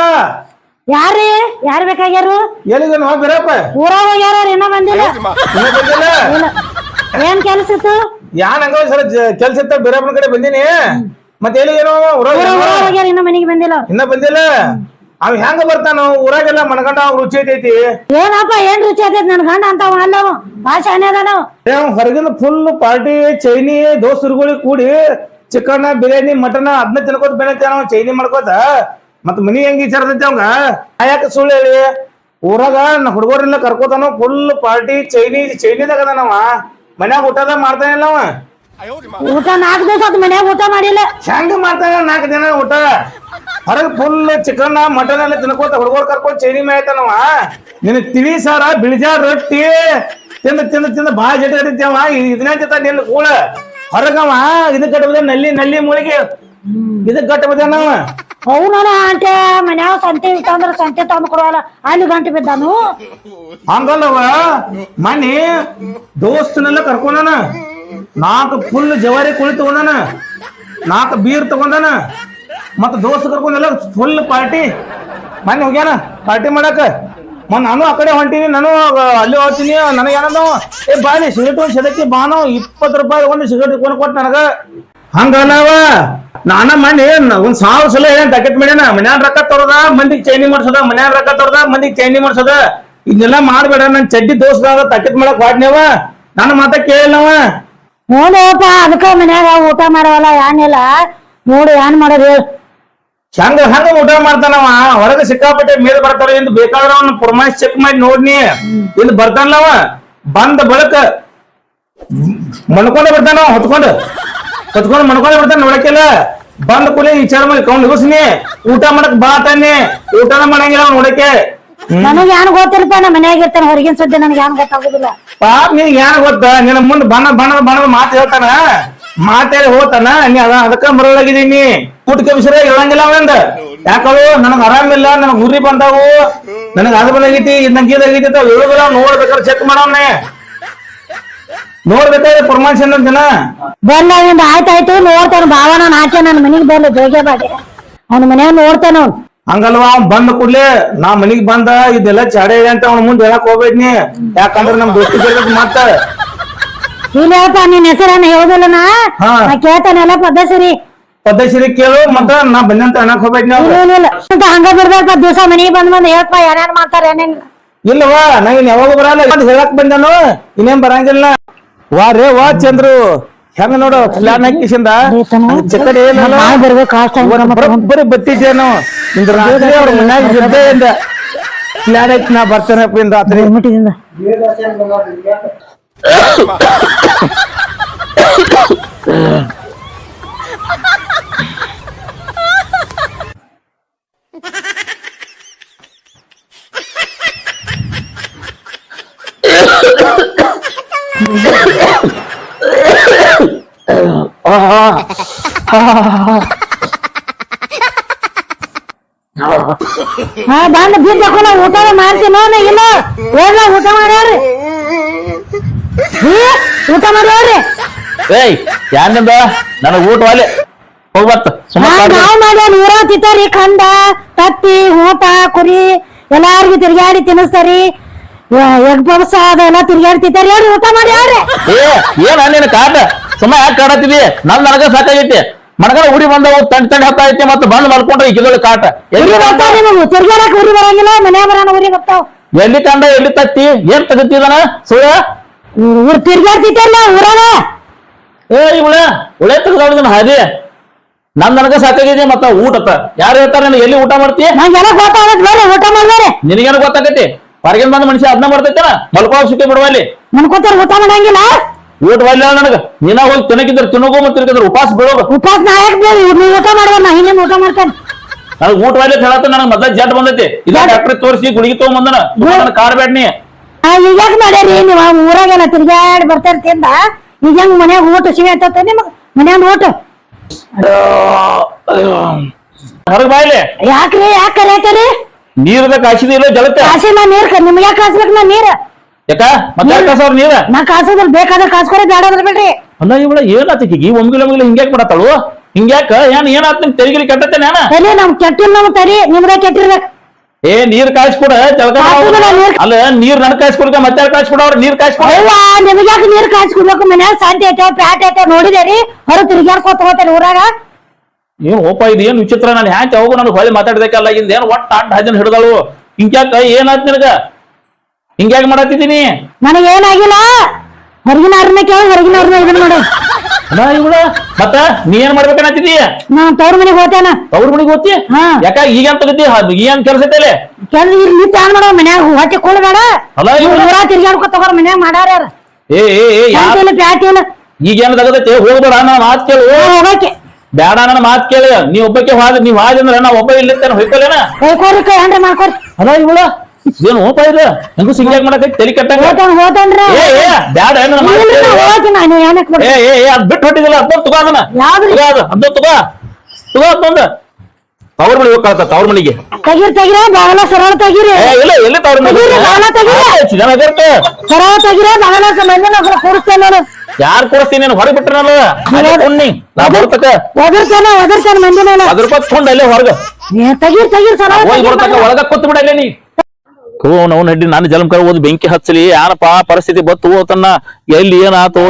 ಯಾರಿ ಯಾರ್ ಬೇಕಾಗ್ಯಾರು ಎಲ್ಲಿಗೇನು ಹೋ ಬೀರಪ್ಪ ಊರಾಗ ಹೋಗ್ಯಾರ ಇನ್ನ ಬಂದಿಲ್ಲ ಇನ್ನೂ ಬಂದಿಲ್ಲ ಇಲ್ಲ ಏನ್ ಕೆಲ್ಸ ಇತ್ತು ಯಾನ್ ಹಂಗ ಸರ ಕೆಲ್ಸ ಇತ್ತ ಬೀರಪ್ಪನ ಕಡೆ ಬಂದೀನಿ ಮತ್ತೆ ಎಲ್ಲಿಗೇನೋ ಊರಾಗ ಊರಾಗ ಹೋಗ್ಯಾರ ಇನ್ನ ಮನೆಗೆ ಬಂದಿಲ್ಲ ಅವ್ರು. ಇನ್ನ ಬಂದಿಲ್ಲ ಅವ್ ಹೆಂಗ ಬರ್ತಾನ ಊರಾಗೆಲ್ಲ ಮನಗಂಡ ಅವ್ರ ರುಚಿ ಐತೈತಿ ಏನಪ್ಪ ಏನ್ ರುಚಿ ಆತೈತಿ ನನ್ ಗಂಡ ಅಂತ ಅಲ್ಲವ ಭಾಷೆ ಅದಾನವ ಹೊರಗಿನ ಫುಲ್ ಪಾರ್ಟಿ ಚೈನಿ ದೋಸ್ತರುಗಳಿಗೆ ಕೂಡಿ ಚಿಕನ್ ಬಿರಿಯಾನಿ ಮಟನ್ ಅದನ್ನ ತಿನ್ಕೋತ ಬೆಳತೇನ ಚೈನಿ ಮಾಡ್ಕೋತ ಮತ್ ಮನಿ ಹೆಂಗ್ ವಿಚಾರದೈತಿ ಅವಂಗ ಯಾಕೆ ಸುಳ್ಳು ಹೇಳಿ ಊರಾಗ ಹುಡುಗರೆಲ್ಲ ಕರ್ಕೋತಾನ ಫುಲ್ ಪಾರ್ಟಿ ಚೈನಿದಾಗ ಅದಾನವ ಮನ್ಯಾಗ ಊಟದ ಮಾಡ್ತಾನಿಲ್ಲ ಅವ ಊಟ 4 ದಿವಸ ಆತ್ ಮನ್ಯಾಗ ಊಟ ಮಾಡಿಲ್ಲ ಹೆಂಗ ಮಾಡ್ತಾನ 4 ದಿನ ಊಟ ಹೊರಗೆ ಫುಲ್ ಚಿಕನ್ ಮಟನ್ ಎಲ್ಲ ತಿನ್ಕೋತ ಹುಡುಗರು ಕರ್ಕೊಂಡ್ ಚೈನಿ ಮೇಯ್ತಾನವ ನಿನ್ ತಿಳಿ ಸಾರ ಬಿಳಿಜಾಳ ರೊಟ್ಟಿ ತಿಂದ ತಿಂದ ತಿಂದ ಬಾಳ ಜಟ ಹಿಡಿತೇವ ಇದನ್ನ ಜೊತೆ ನಿನ್ನ ಕೂಳ ಹೊರಗವ ಇದಕ್ ಕಟ್ಟಬದ ನಲ್ಲಿ ಮೂಳಿಗೆ ಇದಕ್ ಕಟ್ಟಬದಾನವ ಅವನ ಆಂಟೆ ಮನ್ಯಾಗ ಸಂತೆ ಇಟ್ಟಂದ್ರ ಸಂತೆ ತಂದು ಕೊಡವಲ್ಲ ಅಲ್ಲಿ ಗಂಟೆ ಬಿದ್ದಾನು ಹಂಗಲ್ಲವ ಮನಿ ದೋಸ್ತನೆಲ್ಲ ಕರ್ಕೊಂಡನ 4 ಫುಲ್ ಜವಾರಿ ಕುಳಿ ತಗೊಂಡನ 4 ಬೀರ್ ತಗೊಂಡನ ಮತ್ತ ದೋಸ್ತ ಕರ್ಕೊಂಡೆಲ್ಲ ಫುಲ್ ಪಾರ್ಟಿ ಮನೆ ಹೋಗ್ಯಾನ ಪಾರ್ಟಿ ಮಾಡಕ ನಾನು ಆ ಕಡೆ ಹೊಂಟೀನಿ ನಾನು ಅಲ್ಲಿ ಹೋಗ್ತೀನಿ ನನಗೆ ಏನಂದ ಏ ಬಾಲಿ ಸಿಗರೇಟ್ ಒಂದ್ ಸದಕ್ಕೆ ಬಾನು 20 ರೂಪಾಯಿ ಒಂದು ಸಿಗರೇಟ್ ಕೊಟ್ಟು ನನಗ ಹಂಗಲ್ಲವ ನಾನ ಮನೆ ಒಂದ್ 1000 ಸಲ ಏನ್ ಪ್ಯಾಕೆಟ್ ಮಾಡ್ಯಾನ ಮನ್ಯಾನ ರೊಕ್ಕ ತರೋದ ಮಂದಿಗೆ ಚೈನಿ ಮಾಡ್ಸೋದ ಮನ್ಯಾನ ರೊಕ್ಕ ತರೋದ ಮಂದಿಗೆ ಚೈನಿ ಮಾಡ್ಸೋದ ಇದನ್ನೆಲ್ಲ ಮಾಡ್ಬೇಡ ನನ್ ಚಡ್ಡಿ ದೋಸ್ತ ಪ್ಯಾಕೆಟ್ ಮಾಡಕ್ ಹೊಡ್ನೇವ ನನ್ನ ಮಾತ ಕೇಳಿಲ್ಲವ ನೋಡಪ್ಪ ಅದಕ್ಕ ಮನ್ಯಾಗ ಊಟ ಮಾಡವಲ್ಲ ಏನಿಲ್ಲ ನೋಡಿ ಏನ್ ಮಾಡೋದು ಹೇಳ ಹೆಂಗ ಊಟ ಮಾಡ್ತಾನವ ಹೊರಗೆ ಸಿಕ್ಕಾಪಟ್ಟೆ ಮೇಲೆ ಬರ್ತಾರ ಎಂದು ಬೇಕಾದ್ರೆ ಅವ್ನ ಪ್ರಮಾಣ ಚೆಕ್ ಮಾಡಿ ನೋಡ್ನಿ ಇಲ್ಲಿ ಬರ್ತಾನಲ್ಲವ ಬಂದ ಬಳಕ ಮಣ್ಕೊಂಡೆ ಬರ್ತಾನ ಹೊತ್ಕೊಂಡ್ ಮಣ್ಕೊಂಡೆ ಬರ್ತಾನ ನೋಡಕ್ಕೆಲ್ಲ ಬಂದ ಕೂಲಿ ವಿಚಾರ ಮಾಡಿ ಕೌಂಡ್ ಹಿಗಸ್ನಿ ಊಟ ಮಾಡಕ್ ಬಾ ತಾನೆ ಊಟನ ಮಾಡಂಗಿಲ್ಲ ಅವ್ನ ನೋಡಕ್ಕೆ ನನಗೆ ಏನ್ ಗೊತ್ತಿರ್ಪ ನಾ ಮನ್ಯಾಗ ಇರ್ತಾನ ಹೊರಗಿನ ಸುದ್ದಿ ನನಗೆ ಏನ್ ಗೊತ್ತಾಗುದಿಲ್ಲ ಪಾಪ ನಿನ್ ಏನ್ ಗೊತ್ತ ನಿನ್ನ ಮುಂದ್ ಬಣ್ಣದ ಮಾತು ಹೇಳ್ತಾನ ಮಾತೇಳಿ ಹೋತಾನ ನೀ ಅದಕ್ಕ ಮರಳಾಗಿದೀನಿ ಊಟಕ್ಕೆ ವಿಷಯ ಹೇಳಂಗಿಲ್ಲ ಅವಂದ ಯಾಕಳು ನನಗ್ ಆರಾಮಿಲ್ಲ ನನಗ್ ಉರಿ ಬಂದಾವು ನನಗ್ ಅದು ಬಂದಾಗೈತಿ ನಂಗೆ ಇದಾಗೈತಿ ಹೇಳುದಿಲ್ಲ ನೋಡ್ಬೇಕಾದ್ರೆ ಚೆಕ್ ಮಾಡವ್ನೆ ನೋಡ್ಬೇಕಾದ್ರೆ ಪರ್ಮಾನ್ಷನ್ ಅಂತಿನ ಬಂದಾಗಿಂದ ಆಯ್ತಾಯ್ತು ನೋಡ್ತಾನ ಭಾವ ನಾನು ಹಾಕಿ ನನ್ನ ಮನೆಗೆ ಬರ್ಲಿ ಜೋಗೆ ಬಾಡಿ ಅವ್ನ ಮನ್ಯಾಗ ನೋಡ್ತಾನ ಅವ್ನು ಹಂಗಲ್ವಾ ಅವ್ನ್ ಬಂದ ಕೂಡ್ಲೆ ನಾ ಮನಿಗ್ ಬಂದ ಇದೆಲ್ಲ ಚಾಡೆ ಇದೆ ಅಂತ ಅವ್ನ ಮುಂದೆ ಹೇಳಕ್ ಹೋಗ್ಬೇಡ್ನಿ ಯಾಕಂದ್ರ ನಮ್ ದೋಸ್ತಿ ಮತ್ತ ಇಲ್ಲಪ್ಪ ನಿನ್ ಹೆಸರನ್ನ ಹೇಳುದಿಲ್ಲ ನಾ ಕೇಳ್ತಾನೆಲ್ಲ ಪದ್ಧತಿ ಕೇಳು ಮತ್ತ ನಾ ಬಂದಂತ ಅನ್ನಕ್ ಹೋಗ್ಬೇಡ್ನಿ ಅಂತ ಹಂಗ ಬಿಡ್ಬೇಕ ದಿವಸ ಮನೆಗೆ ಬಂದ್ ಹೇಳ್ಪ ಯಾರ್ಯಾರು ಮಾಡ್ತಾರ ಏನೇನ್ ಇಲ್ಲವಾ ನಾ ಇನ್ ಯಾವಾಗ ಬರಲ್ಲ ಹೇಳಕ್ ಬಂದನು ಇನ್ನೇನ್ ಬರಂಗಿಲ್ಲ ವಾ ಚಂದ್ರು ಹೆಂಗ ನೋಡು ಪ್ಲಾನ್ ಹಾಕಿಸಿಂದ ಚಕಡಿ ಬರೀ ಬತ್ತಿದ್ದೇನು ಇಂದ್ರ ರಾತ್ರಿ ಅವ್ರ ಮನ್ಯಾಗ ಯುದ್ಧ ಪ್ಲಾನ್ ಹಾಕಿ ನಾ ಬರ್ತೇನಪ್ಪ ಇಂದ ರಾತ್ರಿ ಮುಟ್ಟಿದಿಂದ ಬಂದ್ ಬಿದ್ದು ಹಾಕೊಂಡ ಊಟ ಮಾಡ್ತೀನೋ ಇಲ್ಲ ಹೋಗ್ಲ ಊಟ ಮಾಡ್ಯಾರಿ ಊಟ ಮಾಡ್ಯಾವ್ರಿ ಏಯ್ ಯಾನಿಂದ ನನಗ್ ಊಟ ವಾಲೆ ಹೋಗ್ಬತ್ತ ನಾವ್ ಮಾಡ್ಯಾರ ಊರ ತಿಂತಾರಿ ಕಂದ ತತ್ತಿ ಊಟ ಕುರಿ ಎಲ್ಲಾರ್ಗು ತಿರ್ಗಾಡಿ ತಿನ್ನಿಸ್ತಾರಿ ಎಗ್ ಪಬ್ಸ ಅದೆಲ್ಲ ತಿರ್ಗಾಡಿ ತಿಂತಾರಿ ಹೇಳ್ರಿ ಊಟ ಮಾಡಿ ಹೇಳ್ರಿ ಏನ್ ನಿನ್ನ ಕಾಟ ಸುಮ್ಮ ಯಾಕೆ ಕಾಡತ್ತಿದಿ ನನಗ ಸಾಕಾಗೈತಿ ಮನಗನ ಉಡಿ ಬಂದವು ತಂಡ ಹತ್ತ ಐತಿ ಮತ್ತೆ ಬಂದ್ ಮಾಡ್ಕೊಂಡ್ರೆ ಈಗಿದೊಳ ಕಾಟ ಉರಿ ಬರ್ತಾವ ನಿಮಗ್ ತಿರ್ಗಾಡಕ್ ಉರಿ ಬರಂಗಿಲ್ಲ ಮನ್ಯಾಗ ಬರೋಣ ಉರಿ ಬರ್ತಾವ ಎಲ್ಲಿ ಕಂಡ ಎಲ್ಲಿ ತತ್ತಿ ಏನ್ ತಗತಿದಾನ ಸುಳ್ಳ ಊರ್ ತಿರ್ಗಾಡ್ತಿತ್ತಲ್ಲ ಊರಾಗ ಏ ಇವಳ ಒಳ್ಳೆ ತೆಗ್ದಾಳ ಹಾದಿ ನನಗ ಸಾಕಾಗಿದೆ ಮತ್ತ ಊಟತ್ತ ಯಾರು ಹೇಳ್ತಾರ ನೀನು ಎಲ್ಲಿ ಊಟ ಮಾಡ್ತೀಯ ನಂಗೆಲ್ಲ ಗೊತ್ತಾಗತ್ ಬೇರೆ ಊಟ ಮಾಡ್ಬೇರೆ ನಿನಗೇನು ಗೊತ್ತಾಗತಿ ಹೊರಗಿನ ಬಂದ ಮನುಷ್ಯ ಅದನ್ನ ಮಾಡ್ತೈತೇನ ಮಲ್ಕೋ ಸುಖಿ ಬಿಡುವಲ್ಲಿ ಮನ್ಕೋತಾರ ಊಟ ಮಾಡಂಗಿಲ್ಲ ಊಟ ಒಳ್ಳೆ ನನಗ ನೀನ ಹೋಗಿ ತಿನ್ನಕಿದ್ರ ತಿನ್ನಗೋ ಮತ್ತೆ ತಿರ್ಗಿದ್ರ ಉಪವಾಸ ಬೀಳೋದು ಉಪವಾಸ ನಾ ಯಾಕೆ ಬೇರೆ ನೀವ್ ಊಟ ಮಾಡ್ಬೇಡ ನಾ ಇನ್ನೇನ್ ಊಟ ಮಾಡ್ತೇನೆ ನನಗೆ ಊಟ ಒಳ್ಳೆ ಹೇಳತ್ತ ನನಗೆ ಮೊದ್ಲ ಜಡ್ ಬಂದೈತಿ ಇಲ್ಲ ಡಾಕ್ಟರ್ ತೋರಿಸಿ ಗುಳಿಗೆ ತಗೊಂಬಂದನ ಕಾಡ್ಬೇಡ ನೀ ಈಗ ಯಾಕೆ ಮಾಡ್ಯಾರಿ ನೀವ್ ಊರಾಗೆಲ್ಲ ತಿರ್ಗಾಡಿ ಬರ್ತಾರ ತಿಂದ ಈಗ ಹೆಂಗ್ ಮನ್ಯಾಗ ಊಟ ಸಿವಿ ಅಂತ ನಿಮಗ್ ಮನ್ಯಾಗ ಊಟ ಹೊರಗೆ ಬಾಯ್ಲೆ ಯಾಕ್ರಿ ಯಾಕೆ ಕರಿಯಾತಾರಿ ನೀರದ ಕಾಸಿದಿಲ್ಲ ಜಲತ್ತೆ ಕಾಸಿ ನಾ ನೀರ್ ನಿಮ್ಗೆ ಯಾಕೆ ಕಾಸ್ಬೇಕು ನಾ ನೀರ್ ಯಾಕ ಮತ್ತೆ ಕಾಸವ್ರ ನೀರ ನಾ ಕಾಸೋದ್ರ ಬೇಕಾದ್ರೆ ಕಾಸ್ಕೊರಿ ಬ್ಯಾಡದ್ರ ಬಿಡ್ರಿ ಅಲ್ಲ ಇವಳ ಏನಾತಿಕಿ ಈ ಒಮ್ಗಿಲ ಹಿಂಗ್ಯಾಕ್ ಮಾಡತ್ತಾಳು ಹಿಂಗ್ಯಾಕ ಏನಾತ್ ನಿಮ್ ತೆರಿಗಿರಿ ಕೆಟ್ಟತ್ತೇನೆ ತಲಿ ನಮ್ ಕೆಟ್ಟಿಲ್ಲ ನಮ್ ತರಿ ನಿಮ್ದ ಕೆಟ್ಟಿರ್ಬೇಕು ಏ ನೀರ್ ಕಾಯಿಸ್ಕೊಡ ಜಳಕ ಅಲ್ಲ ನೀರ್ ನನ್ ಕಾಯಿಸ್ಕೊಡ್ಕ ಮತ್ತೆ ಕಾಯಿಸ್ಕೊಡ ಅವ್ರ ನೀರ್ ಕಾಯಿಸ್ಕೊಡ ಅಯ್ಯ ನಿಮ್ಗೆ ಯಾಕೆ ನೀರ್ ಕಾಯಿಸ್ಕೊಡ್ಬೇಕು ಮನ್ಯಾಗ ಸಾಧ್ಯ ಐತೆ ಪ್ಯಾಟ್ ಐತೆ ನೋಡಿದೇರಿ ಹೊರ ತಿರ್ಗಾಡ್ಕೋತ ಹೋಗ್ತೇನೆ ಊರಾಗ ಏನ್ ಓಪ ಇದು ಏನ್ ವಿಚಿತ್ರ ನಾನು ಹ್ಯಾಂಚ ಹೋಗು ನನಗೆ ಹೊಳೆ ಮಾತಾಡ್ಬೇಕಲ್ಲ ಇಂದ ಏನ್ ಒಟ್ಟ ಅಡ್ಡ ಹಜನ್ ಹಿಡ್ದಾಳು ಹಿಂಗ್ಯಾಕ ಏನಾತ್ ನಿನಗ ಹಿಂಗ್ಯಾಕ ಮಾಡತ್ತಿದ್ದೀನಿ ನನಗೆ ಏನಾಗಿಲ್ಲ ಹೊರಗಿನ ಅವ್ರನ್ನ ಕೇಳಿ ಹೊರಗಿನ ಅವ್ರನ್ನ ಇದನ್ನ ಮಾಡು ಅಲ್ಲ ಇವಳ ಮತ್ತ ನೀ ಏನ್ ಮಾಡ್ಬೇಕನ್ನತ್ತಿದೀಯ ನಾನ್ ತವ್ರ ಮನೆಗೆ ಹೋಗ್ತೇನ ಅವ್ರ ಮನೆಗೆ ಹೋಗ್ತಿ ಹಾ ಯಾಕ ಈಗೇನ್ ತಗತಿ ಈಗೇನ್ ಕೆಲಸ ಐತಲೆ ಕೆಲ್ಸ ಇಲ್ಲಿ ಚಾನ್ ಮಾಡೋ ಮನ್ಯಾಗ ಹೊಟ್ಟೆ ಕೊಡ್ಬೇಡ ಅಲ್ಲ ಇವಳ ಊರಾಗ ತಿರ್ಗಾಡ್ಕೊ ತಗೋರ ಮನ್ಯಾಗ ಮಾಡಾರ ಯಾರ ಏ ಏ ಏ ಪ್ಯಾಟ್ ಇಲ್ಲ ಪ್ಯಾಟ್ ಇಲ್ಲ ಈಗೇನ್ ತಗದೈತೆ ಹೋಗ್ಬೇಡ ನನ್ನ ಮಾತ್ ಕೇಳು ಹೋಗಕ್ಕೆ ಬೇಡ ನನ್ನ ಮಾತ್ ಕೇಳಿ ನೀ ಒಬ್ಬಕ್ಕೆ ನೀವ್ ಹಾದ್ರೆ ನಾ ಒಬ್ಬ ಇಲ್ಲಿರ್ತೇನೆ ಹೊಯ್ಕೊಲೇನ ಹೋಗ್ಕೋರಿ ಕೈ ಹಂಡ್ರೆ ಮಾಡ್ಕೊರಿ ಅಲ್ಲ ಇವಳ ಏನು ಓಪ ಇದು ಹೆಂಗು ಸಿಂಗ್ಯಾಕ್ ಮಾಡಕೈತಿ ತಲೆ ಕಟ್ಟಂಗ ಹೋತನ್ರಿ ಏ ಏ ಬ್ಯಾಡ ನನ್ನ ಮಾತ್ ಕೇಳು. ಹೋಗ್ತೀನಿ ನಾನು ಏನಕ್ಕೆ ಏ ಏ ಏ ಅದ್ ಬಿಟ್ಟು ಹೊಟ್ಟಿದಿಲ್ಲ ಅದ್ ತಗೋ ಅದನ್ನ ಯಾವ್ದ್ರಿ ತಗೋ ಅದೊಂದು ತವ್ರ ಮನೆಗೆ ಹೋಗ್ಕಳತ್ತ ತವ್ರ ಮನೆಗೆ ತೆಗಿರ ಬಾಗಲ ಸರಳ ತೆಗಿರಿ ಏ ಇಲ್ಲ ಎಲ್ಲಿ ತವ್ರ ಮನೆಗೆ ತೆಗೀರಿ, ಬಾಳ ತೆಗೀರಿ. ಸರಳ ತೆಗಿರ ಬಾಗಲ ಮಂದಿನ ಕೂರಿಸ್ತೇನೆ ನಾನು ಯಾರು ಕೊಡ್ತೀನಿ ನೀನು ಹೊರಗೆ ಬಿಟ್ರಲ್ಲ ನಾ ಬರ್ತಕ್ಕ ಒದರ್ತೇನೆ ಮಂದಿನ ಅದ್ರ ಕೊಂಡು ಅಲ್ಲೇ ಹೊರಗ ತೆಗೀರ್ ಸರಳ ಹೋಗಿ ಬರ್ತಕ್ಕ ಒಳಗ ಕೂತ್ ಬಿಡಲ್ಲ ನೀ ನಾವು ನಡ್ಡಿ ನಾನು ಜಲಂಕರ ಓದಿ ಬೆಂಕಿ ಹಚ್ಚಲಿ ಏನಪ್ಪ ಪರಿಸ್ಥಿತಿ ಬತ್ತು ಹೋತನ್ನ ಎಲ್ಲಿ ಏನಾತು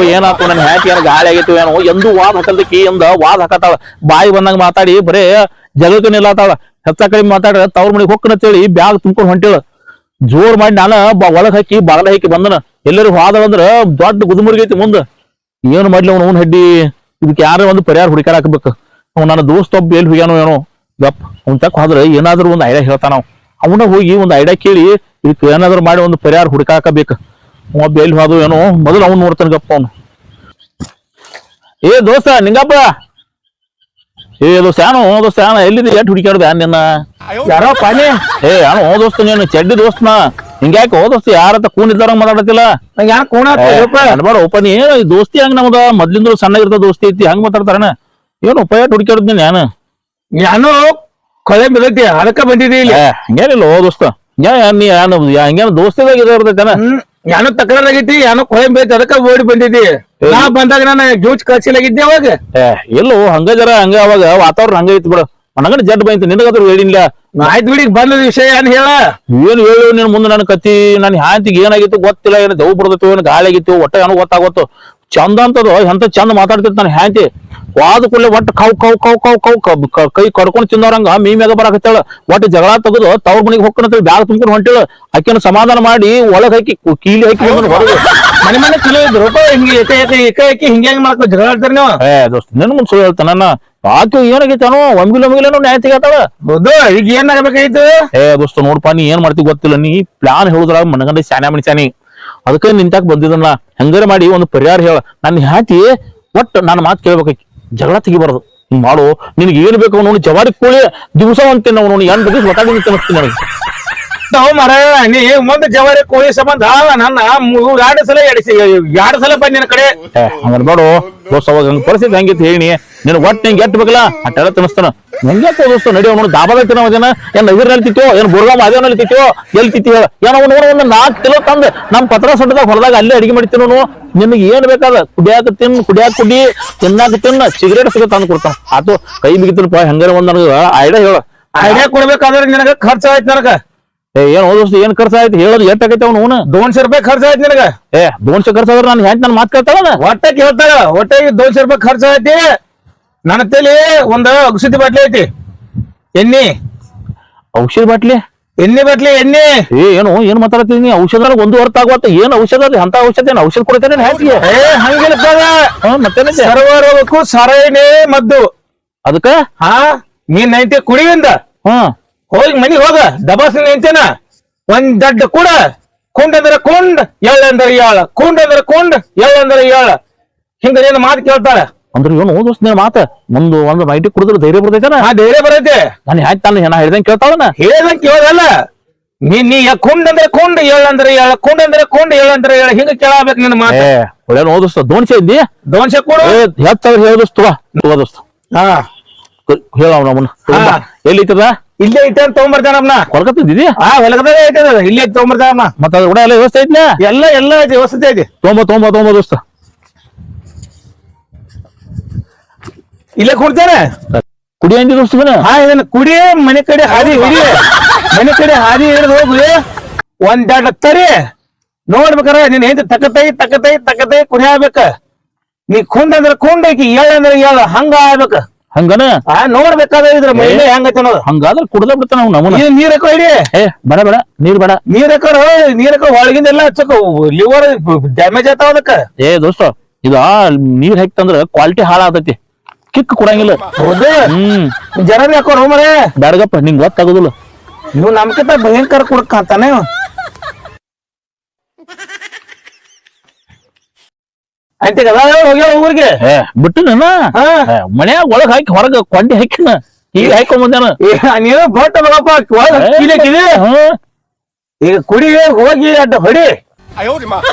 ನನ್ ಹ್ಯಾಕ್ ಏನ ಗಾಳಿ ಆಗೈತಿ ಏನೋ ಎಂದು ವಾದ ಹಾಕಲ್ದಕ್ಕಿ ಎಂದ ವಾದ ಹಾಕತ್ತಾಳ ಬಾಯಿ ಬಂದಂಗ ಮಾತಾಡಿ ಬರೇ ಜಗಕ್ಕೆ ನಿಲ್ಲಾತಾಳ ಹೆಚ್ಚ ಕಡಿಮೆ ಮಾತಾಡ ತವ್ರ ಮನೆಗೆ ಹೋಗ್ಕನಂತೇಳಿ ಬ್ಯಾಗ್ ತುಂಬ್ಕೊಂಡು ಹೊಂಟಿಳ ಜೋರ್ ಮಾಡಿ ನಾನು ಒಳಗ್ ಹಾಕಿ ಬಾಗಲ ಹಾಕಿ ಬಂದನ ಎಲ್ಲರೂ ಹೋದ ಅಂದ್ರ ದೊಡ್ಡ ಗುದುಮುರ್ಗೈತಿ ಮುಂದ ಏನ್ ಮಾಡ್ಲಿ ಅವ್ನು ಹಡ್ಡಿ ಇದಕ್ಕೆ ಯಾರ ಒಂದು ಪರಿಹಾರ ಹುಡುಕಾಡ ಹಾಕ್ಬೇಕು ಅವ್ನು ನನ್ನ ದೋಸ್ತ ಒಬ್ಬ ಎಲ್ಲಿ ಹೋಗ್ಯಾನೋ ಏನೋ ಗಪ್ ಅವ್ನ ತಕ್ಕ ಹೋದ್ರೆ ಏನಾದ್ರು ಒಂದು ಐಡಿಯಾ ಹೇಳ್ತಾನ ಅವನ ಹೋಗಿ ಒಂದು ಐಡಿಯಾ ಕೇಳಿ ಇದಕ್ಕೆ ಏನಾದ್ರು ಮಾಡಿ ಒಂದು ಪರಿಹಾರ ಹುಡುಕಾಕಬೇಕು ಒಬ್ಬ ಎಲ್ಲಿ ಹೋದು ಏನೋ ಮೊದಲು ಅವ್ನು ನೋಡ್ತಾನೆ ಗಪ್ಪ ಅವನು ಏ ದೋಸ್ತ ನಿಂಗಪ್ಪ ಏ ದೋಸ್ತ ಎಲ್ಲಿದೆ ಎಟ್ ಹುಡುಕಾಡ್ದೆ ನಿನ್ನ ಯಾರೋ ಪಾನಿ ಏ ಯಾನು ದೋಸ್ತ ನೀನು ಚಡ್ಡಿ ದೋಸ್ತನ ಹಿಂಗ್ಯಾಕೆ ದೋಸ್ತ ಯಾರತ್ತ ಕೂನಿದ್ದಾರ ಮಾತಾಡತಿಲ್ಲ ಅನ್ಬೇಡ ಒಪ್ಪ ನೀ ದೋಸ್ತಿ ಹಂಗ ನಮ್ದ ಮೊದ್ಲಿಂದ ಸಣ್ಣ ಇರ್ತ ದೋಸ್ತಿ ಐತಿ ಹಂಗ ಮಾತಾಡ್ತಾರಣ ಏನು ಉಪಾಯ ಹುಡುಕಾಡ್ತೀನಿ ನಾನು ಕೊಲೆ ಬಿದ್ದೈತಿ ಅದಕ್ಕ ಬಂದಿದ್ದಿ ಇಲ್ಲಿ ಹಂಗೇನಿಲ್ಲ ದೋಸ್ತ ಹಂಗೇನು ದೋಸ್ತಿದಾಗ ಇರ್ತೈತೇನ ಯಾನು ತಕರಾರಾಗೈತಿ ಯಾನು ಕೊಲೆ ಬೈತಿ ಅದಕ್ಕ ಓಡಿ ಬಂದಿದ್ದಿ ನಾ ಬಂದಾಗ ನಾನು ಜೂಚ್ ಕಳ್ಸಿಲಾಗಿದ್ದೆ ಅವಾಗ ಎಲ್ಲೋ ಹಂಗ ಅವಾಗ ವಾತಾವರಣ ಹಂಗ ಐತಿ ಬಿಡ ನನಗನ ಜಡ್ ಬೈತಿ ನಿನಗಾದ್ರು ಹೇಳಿಲ್ಲ ಆಯ್ತು ಬಿಡಿ ಬಂದ ವಿಷಯ ಏನ್ ಹೇಳ ಏನು ಹೇಳು ನೀನ್ ಮುಂದೆ ನನ್ ಕತ್ತಿ ನನ್ ಹ್ಯಾಂತಿಗೆ ಏನಾಗಿತ್ತು ಗೊತ್ತಿಲ್ಲ ಏನು ದವ್ ಬಿಡ್ದೈತಿ ಏನು ಗಾಳಿ ಆಗಿತ್ತು ಒಟ್ಟ ಏನೋ ಗೊತ್ತಾಗತ್ತು ಚಂದ ಅಂತದ ಎಂತ ಚಂದ ಮಾತಾಡ್ತಿತ್ತು ನನ್ನ ಹ್ಯಾಂತಿ ವಾದ ಕೂಡಲೇ ಒಟ್ಟು ಕೈ ಕಡ್ಕೊಂಡ್ ತಿನ್ನೋರಂಗ ಮೀ ಮ್ಯಾಗ ಬರಾಕತ್ತಾಳ ಒಟ್ಟು ಜಗಳ ತೆಗೆದು ತವ್ರ ಮನೆಗೆ ಹೋಗ್ಕೊಂಡ್ ಬ್ಯಾಗ್ ತುಂಬ್ಕೊಂಡು ಹೊಂಟಿಳ ಆಕೆನ ಸಮಾಧಾನ ಮಾಡಿ ಒಳಗ್ ಹಾಕಿ ಕೀಲಿ ಹಾಕಿ ಹೊರಗೆ ಮನೆ ಚಲೋ ಇದ್ರು ಏಕಾಏಕಿ ಹಿಂಗ್ಯಾಂಗ ಮಾಡ್ಕೊ ಜಗಳ ಆಡ್ತಾರ ನೀವು ದೋಸ್ತ ನನ್ ಮುಂದ್ ಸುಳ್ಳು ಹೇಳ್ತಾನ ಆಕೆ ಏನಾಗೈತಾನೋ ಒಮ್ಗಿಲೊಮ್ಗಿಲೇನೋ ನ್ಯಾಯ ತೆಗತಾಳ ಹೌದು ಈಗ ಏನ್ ಆಗ್ಬೇಕಾಯ್ತು ದೋಸ್ತ ನೋಡ್ಪ ನೀ ಏನ್ ಮಾಡ್ತಿ ಗೊತ್ತಿಲ್ಲ ನೀ ಪ್ಲಾನ್ ಹೇಳುದ್ರಾಗ ಮನಗಂಡ ಶಾನ್ಯಾ ಮನುಷ್ಯಾನಿ ಅದಕ್ಕೆ ನಿಂತಾಕ್ ಬಂದಿದ್ದನ್ನ ಹೆಂಗಾರ ಮಾಡಿ ಒಂದು ಪರಿಹಾರ ಹೇಳ ನನ್ನ ಹ್ಯಾತಿ ಒಟ್ಟು ನನ್ನ ಮಾತು ಕೇಳ್ಬೇಕಾಕಿ ಜಗಳ ತೆಗಿಬಾರ್ದು ಹಿಂಗ್ ಮಾಡು ನಿನ್ಗೆ ಏನ್ ಬೇಕು ನೋಡಿ ಜವಾರಿ ಕೋಳಿ ದಿವಸ ಅಂತೀನಿ ನಾವು ನೋಡಿ ಎಂಟು ದಿವಸ ಒಟ್ಟಾಗಿ ಅನಿಸ್ತೀನಿ ನನಗೆ ಮರ ನೀ ಮುಂದೆ ಜವಾರಿ ಕೋಳಿ ಸಂಬಂಧ ನನ್ನ 2 ಸಲ 2 ಸಲ ಬಂದ ನಿನ್ನ ಕಡೆ ಹಂಗ ನೋಡು ದೋಸ್ತ ಅವಾಗ ಹಂಗ ಪರಿಸ್ಥಿತಿ ಹಂಗಿತ್ತು ಹೇಳಿ ನಿನ್ ಒಟ್ಟು ಹಿಂಗೆ ಎಟ್ಟಬೇಕಲ್ಲ ಅಟ್ಟೆಲ್ಲ ತಿನ್ನಿಸ್ತಾನ ಹೆಂಗೆ ದೋಸ್ತ ನಡಿಯೋ ನೋಡಿ ದಾಬಾದಾಗ ತಿನ್ನೋದೇನ ಏನ್ ನವಿರ್ನಲ್ಲಿ ತಿತ್ತೋ ಏನ್ ಬುರ್ಗಾಮ ಅದೇನಲ್ಲಿ ತಿತ್ತೋ ಎಲ್ಲಿ ತಿತ್ತಿ ಹೇಳ ಏನೋ ಒಂದು 4 ಕಿಲೋ ತಂದ್ ನಮ್ ಪತ್ರ ಸೊಟ್ಟದಾಗ ಹೊರದಾಗ ಅಲ್ಲೇ ಅಡಿಗೆ ಮಾಡ್ತೀನೋ ನಿನಗೆ ಏನ್ ಬೇಕಾದ ಕುಡಿಯಾಕ ಕುಡಿ ತಿನ್ನಾಕ ತಿನ್ನ ಸಿಗರೇಟ್ ಸಿಗ ತಂದು ಕೊಡ್ತಾನ ಆತು ಕೈ ಬಿಗಿತನಪ್ಪ ಹೆಂಗಾರ ಒಂದ್ ನನಗ ಐಡಿಯಾ ಕೊಡ್ಬೇಕಾದ್ರೆ ನಿನಗ ಖರ್ಚು ಆಯ್ತು ನನಗ ಏನ್ ದೋಸ್ತ ಏನ್ ಖರ್ಚು ಆಯ್ತು ಹೇಳೋದು ಎಷ್ಟಾಗೈತೆ ಅವ್ನು 200 ರೂಪಾಯಿ ಖರ್ಚು ಆಯ್ತು ನಿನಗ 200 ಖರ್ಚು ಆದ್ರೆ ನಾನು ಹೆಂಗ್ ನನ್ ಮಾತು ಕೇಳ್ತಾಳ ಒಟ್ಟ ಕೇಳ್ತಾಳ ಒಟ್ಟ 200 ರೂಪಾಯಿ ಖರ್ಚು ಆಯ್ತಿ ನನ್ನ ತಲಿ ಒಂದು ಔಷಧಿ ಬಾಟ್ಲಿ ಐತಿ ಎಣ್ಣಿ ಔಷಧಿ ಬಾಟ್ಲಿ ಎಣ್ಣೆ ಬಟ್ಲಿ ಎಣ್ಣೆ ಏನು ಏನ್ ಮಾತಾಡ್ತೀನಿ ಔಷಧ ಒಂದು ಹೊರತ ಆಗುತ್ತ ಏನ್ ಔಷಧ ಅದ ಅಂತ ಔಷಧ ಏನ್ ಔಷಧ ಕೊಡ್ತೇನೆ ಹಾಕಿಗೆ ಹಂಗಿರ್ತದ ಮತ್ತೆ ಸರ್ವ ರೋಗಕ್ಕೂ ಸರೈನೇ ಮದ್ದು ಅದಕ್ಕ ಹಾ ನೀನ್ ನೈಂತೆ ಕುಡಿಯಿಂದ ಹೋಗಿ ಮನಿಗ್ ಹೋಗ ದಬಾಸಿನ ನೈಂತೇನ ಒಂದ್ ದಡ್ಡ ಕೂಡ ಕುಂಡ್ ಅಂದ್ರೆ ಕುಂಡ್ ಎಳ್ಳಂದ್ರೆ ಏಳ ಕುಂಡ್ ಅಂದ್ರೆ ಕುಂಡ್ ಎಳ್ಳಂದ್ರೆ ಏಳ ಹಿಂಗ ನೀನ್ ಮಾತು ಕೇಳ್ತಾಳ ಅಂದ್ರೆ ಏನು ದೋಸ್ತ ನೀನ್ ಮಾತ ಒಂದು ಮೈಟಿ ಕುಡಿದ್ರೆ ಧೈರ್ಯ ಬರ್ತೈತನ ಆ ಧೈರ್ಯ ಬರೈತೆ ನಾನು ಹ್ಯಾಕ್ ತಾನ ನಾ ಹೇಳ್ದಂಗೆ ಕೇಳ್ತಾವನ ಹೇಳ್ದಂಗ್ ಕೇಳೋದಲ್ಲ ನೀ ಕುಂಡ್ ಅಂದ್ರೆ ಕುಂಡ್ ಎಳ್ಳಂದ್ರೆ ಏಳ ಕುಂಡ್ ಅಂದ್ರೆ ಕುಂಡ್ ಎಳ್ಳಂದ್ರೆ ಏಳ ಹಿಂಗ ಕೇಳಬೇಕು ನಿನ್ನ ಮಾತು ಒಳ್ಳೆ ಓದಿಸ್ತ ದೋನ್ಸೆ ಇದ್ದಿ ದೋನ್ಸೆ ಕೊಡು ಹೆಚ್ಚಾದ್ರೆ ಹೇಳದೋಸ್ತ ದೋಸ್ತ ಹಾ ಹೇಳ ಅವನ ಎಲ್ಲಿ ಐತದ ಇಲ್ಲೇ ಐತೆ ಅಂತ ತಗೊಂಬರ್ತಾನಮ್ನ ಕೊಲ್ಕತ್ತಿದ್ದಿ ಹೊಲಗದಾಗ ಐತದ ಇಲ್ಲೇ ತಗೊಂಬರ್ತಾನಮ್ಮ ಮತ್ತ ಅದ್ರ ಕೂಡ ಎಲ್ಲ ವ್ಯವಸ್ಥೆ ಐತ್ನ ಎಲ್ಲ ಐತಿ ವ್ಯವಸ್ಥೆ ಐತಿ ತೊಂಬ ದೋಸ್ತ ಇಲ್ಲೇ ಕೊಡ್ತೇನೆ ಕುಡಿ ಅಂದಿ ದೋಸ್ತನ ಹಾ ಇದನ್ನ ಕುಡಿ ಮನೆ ಕಡೆ ಹಾದಿ ಹಿಡಿ ಮನೆ ಕಡೆ ಹಾದಿ ಹಿಡಿದು ಹೋಗಿ ಒಂದೆರಡು ತರಿ ನೋಡ್ಬೇಕಾರ ನೀನ್ ಹೆಂತ ತಕತೈ ಕುಣಿಯಾಬೇಕ ನೀ ಕುಂಡ್ ಅಂದ್ರೆ ಕುಂಡ್ ಆಕಿ ಏಳಂದ್ರೆ ಏಳ ಹಂಗ ಆಗ್ಬೇಕ ಹಂಗನ ನೋಡ್ಬೇಕಾದ್ರೆ ಇದ್ರ ಮೈಲೆ ಹೆಂಗೈತೆ ಅನ್ನೋದು ಹಂಗಾದ್ರೆ ಕುಡ್ದ ಬಿಡ್ತಾನ ಅವ್ನು ನಮ್ಮನ ಇದು ನೀರ್ ಹಾಕೋ ಹಿಡಿ ಬೇಡ ನೀರ್ ಬೇಡ ನೀರ್ ಹಾಕೋ ಒಳಗಿಂದ ಎಲ್ಲ ಹಚ್ಚಕ ಲಿವರ್ ಡ್ಯಾಮೇಜ್ ಆತಾವ ಅದಕ್ಕ ದೋಸ್ತ ಈಗ ನೀರ್ ಹಾಕ್ತಂದ್ರ ಕ್ವಾಲಿಟಿ ಹಾಳಾಗತೈತಿ ಕಿಕ್ ಕೊಡಂಗಿಲ್ಲ ಹೌದು ಜನರಿಗೆ ಹಾಕೋ ಮರೇ ಬ್ಯಾಡಗಪ್ಪ ನಿಂಗ್ ಗೊತ್ತಾಗೋದಿಲ್ಲ ನೀವು ನಮ್ಕಿಂತ ಭಯಂಕರ ಕುಡಕ್ ಅಂತಾನೆ ಅಂತೆ ಹೋಗ್ಯಾವ ಊರಿಗೆ ಬಿಟ್ಟು ಮನ್ಯಾಗ ಒಳಗ್ ಹಾಕಿ ಹೊರಗ ಕೊಂಡಿ ಹಾಕಿನ ಈಗ ಹಾಕೊಂಡ್ ಬಂದ್ಯಾನ ನೀನು ಬೊಟ್ಟ ಮಗಪ್ಪ ಈಗ ಕುಡಿ ಹೋಗಿ ಅಡ್ಡ ಹೊಡಿ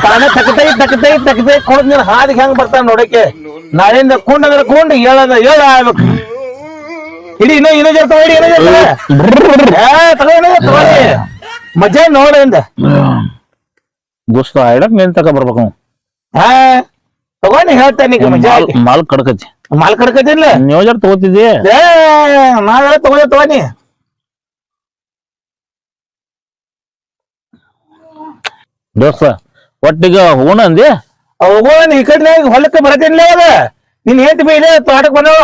ತಾನ ತಕತೈ ಕೊಡ್ ನೀನ್ ಹಾದಿಗೆ ಹೆಂಗ್ ಬರ್ತಾನ ನೋಡಕ್ಕೆ ನಾಳೆಯಿಂದ ಕುಂಡಂದ್ರೆ ಕುಂಡ್ ಏಳ ಆಗ್ಬೇಕು ಇಡೀ ಇನ್ನೂ ಜಾಸ್ತಿ ಹೊಡಿ ಮಜಾ ನೋಡಿಂದ ದೋಸ್ತ ಐಡಕ್ ಮೇಲ್ ತಕ ಬರ್ಬೇಕು ಹಾ ತಗೊಂಡಿ ಹೇಳ್ತಾನೆ ಈಗ ಮಜಾ ಮಾಲ್ ಕಡ್ಕತಿ ಮಾಲ್ ಕಡ್ಕತಿಲ್ಲ ನ್ಯೂಜರ್ ತಗೋತಿದ್ದಿ ನಾವೆಲ್ಲ ತಗೋನಿ ದೋಸ್ತ ಒಟ್ಟಿಗ ಹೋಗೋಣ ಅಂದಿ ಹೋಗೋಣ ಈ ಕಡೆ ಹೊಲಕ್ಕೆ ಬರತಿನ್ಲೇ ಅದ ನಿನ್ ಹೇಳ್ತಿ ಇಲ್ಲೇ ತೋಟಕ್ ಬಂದವ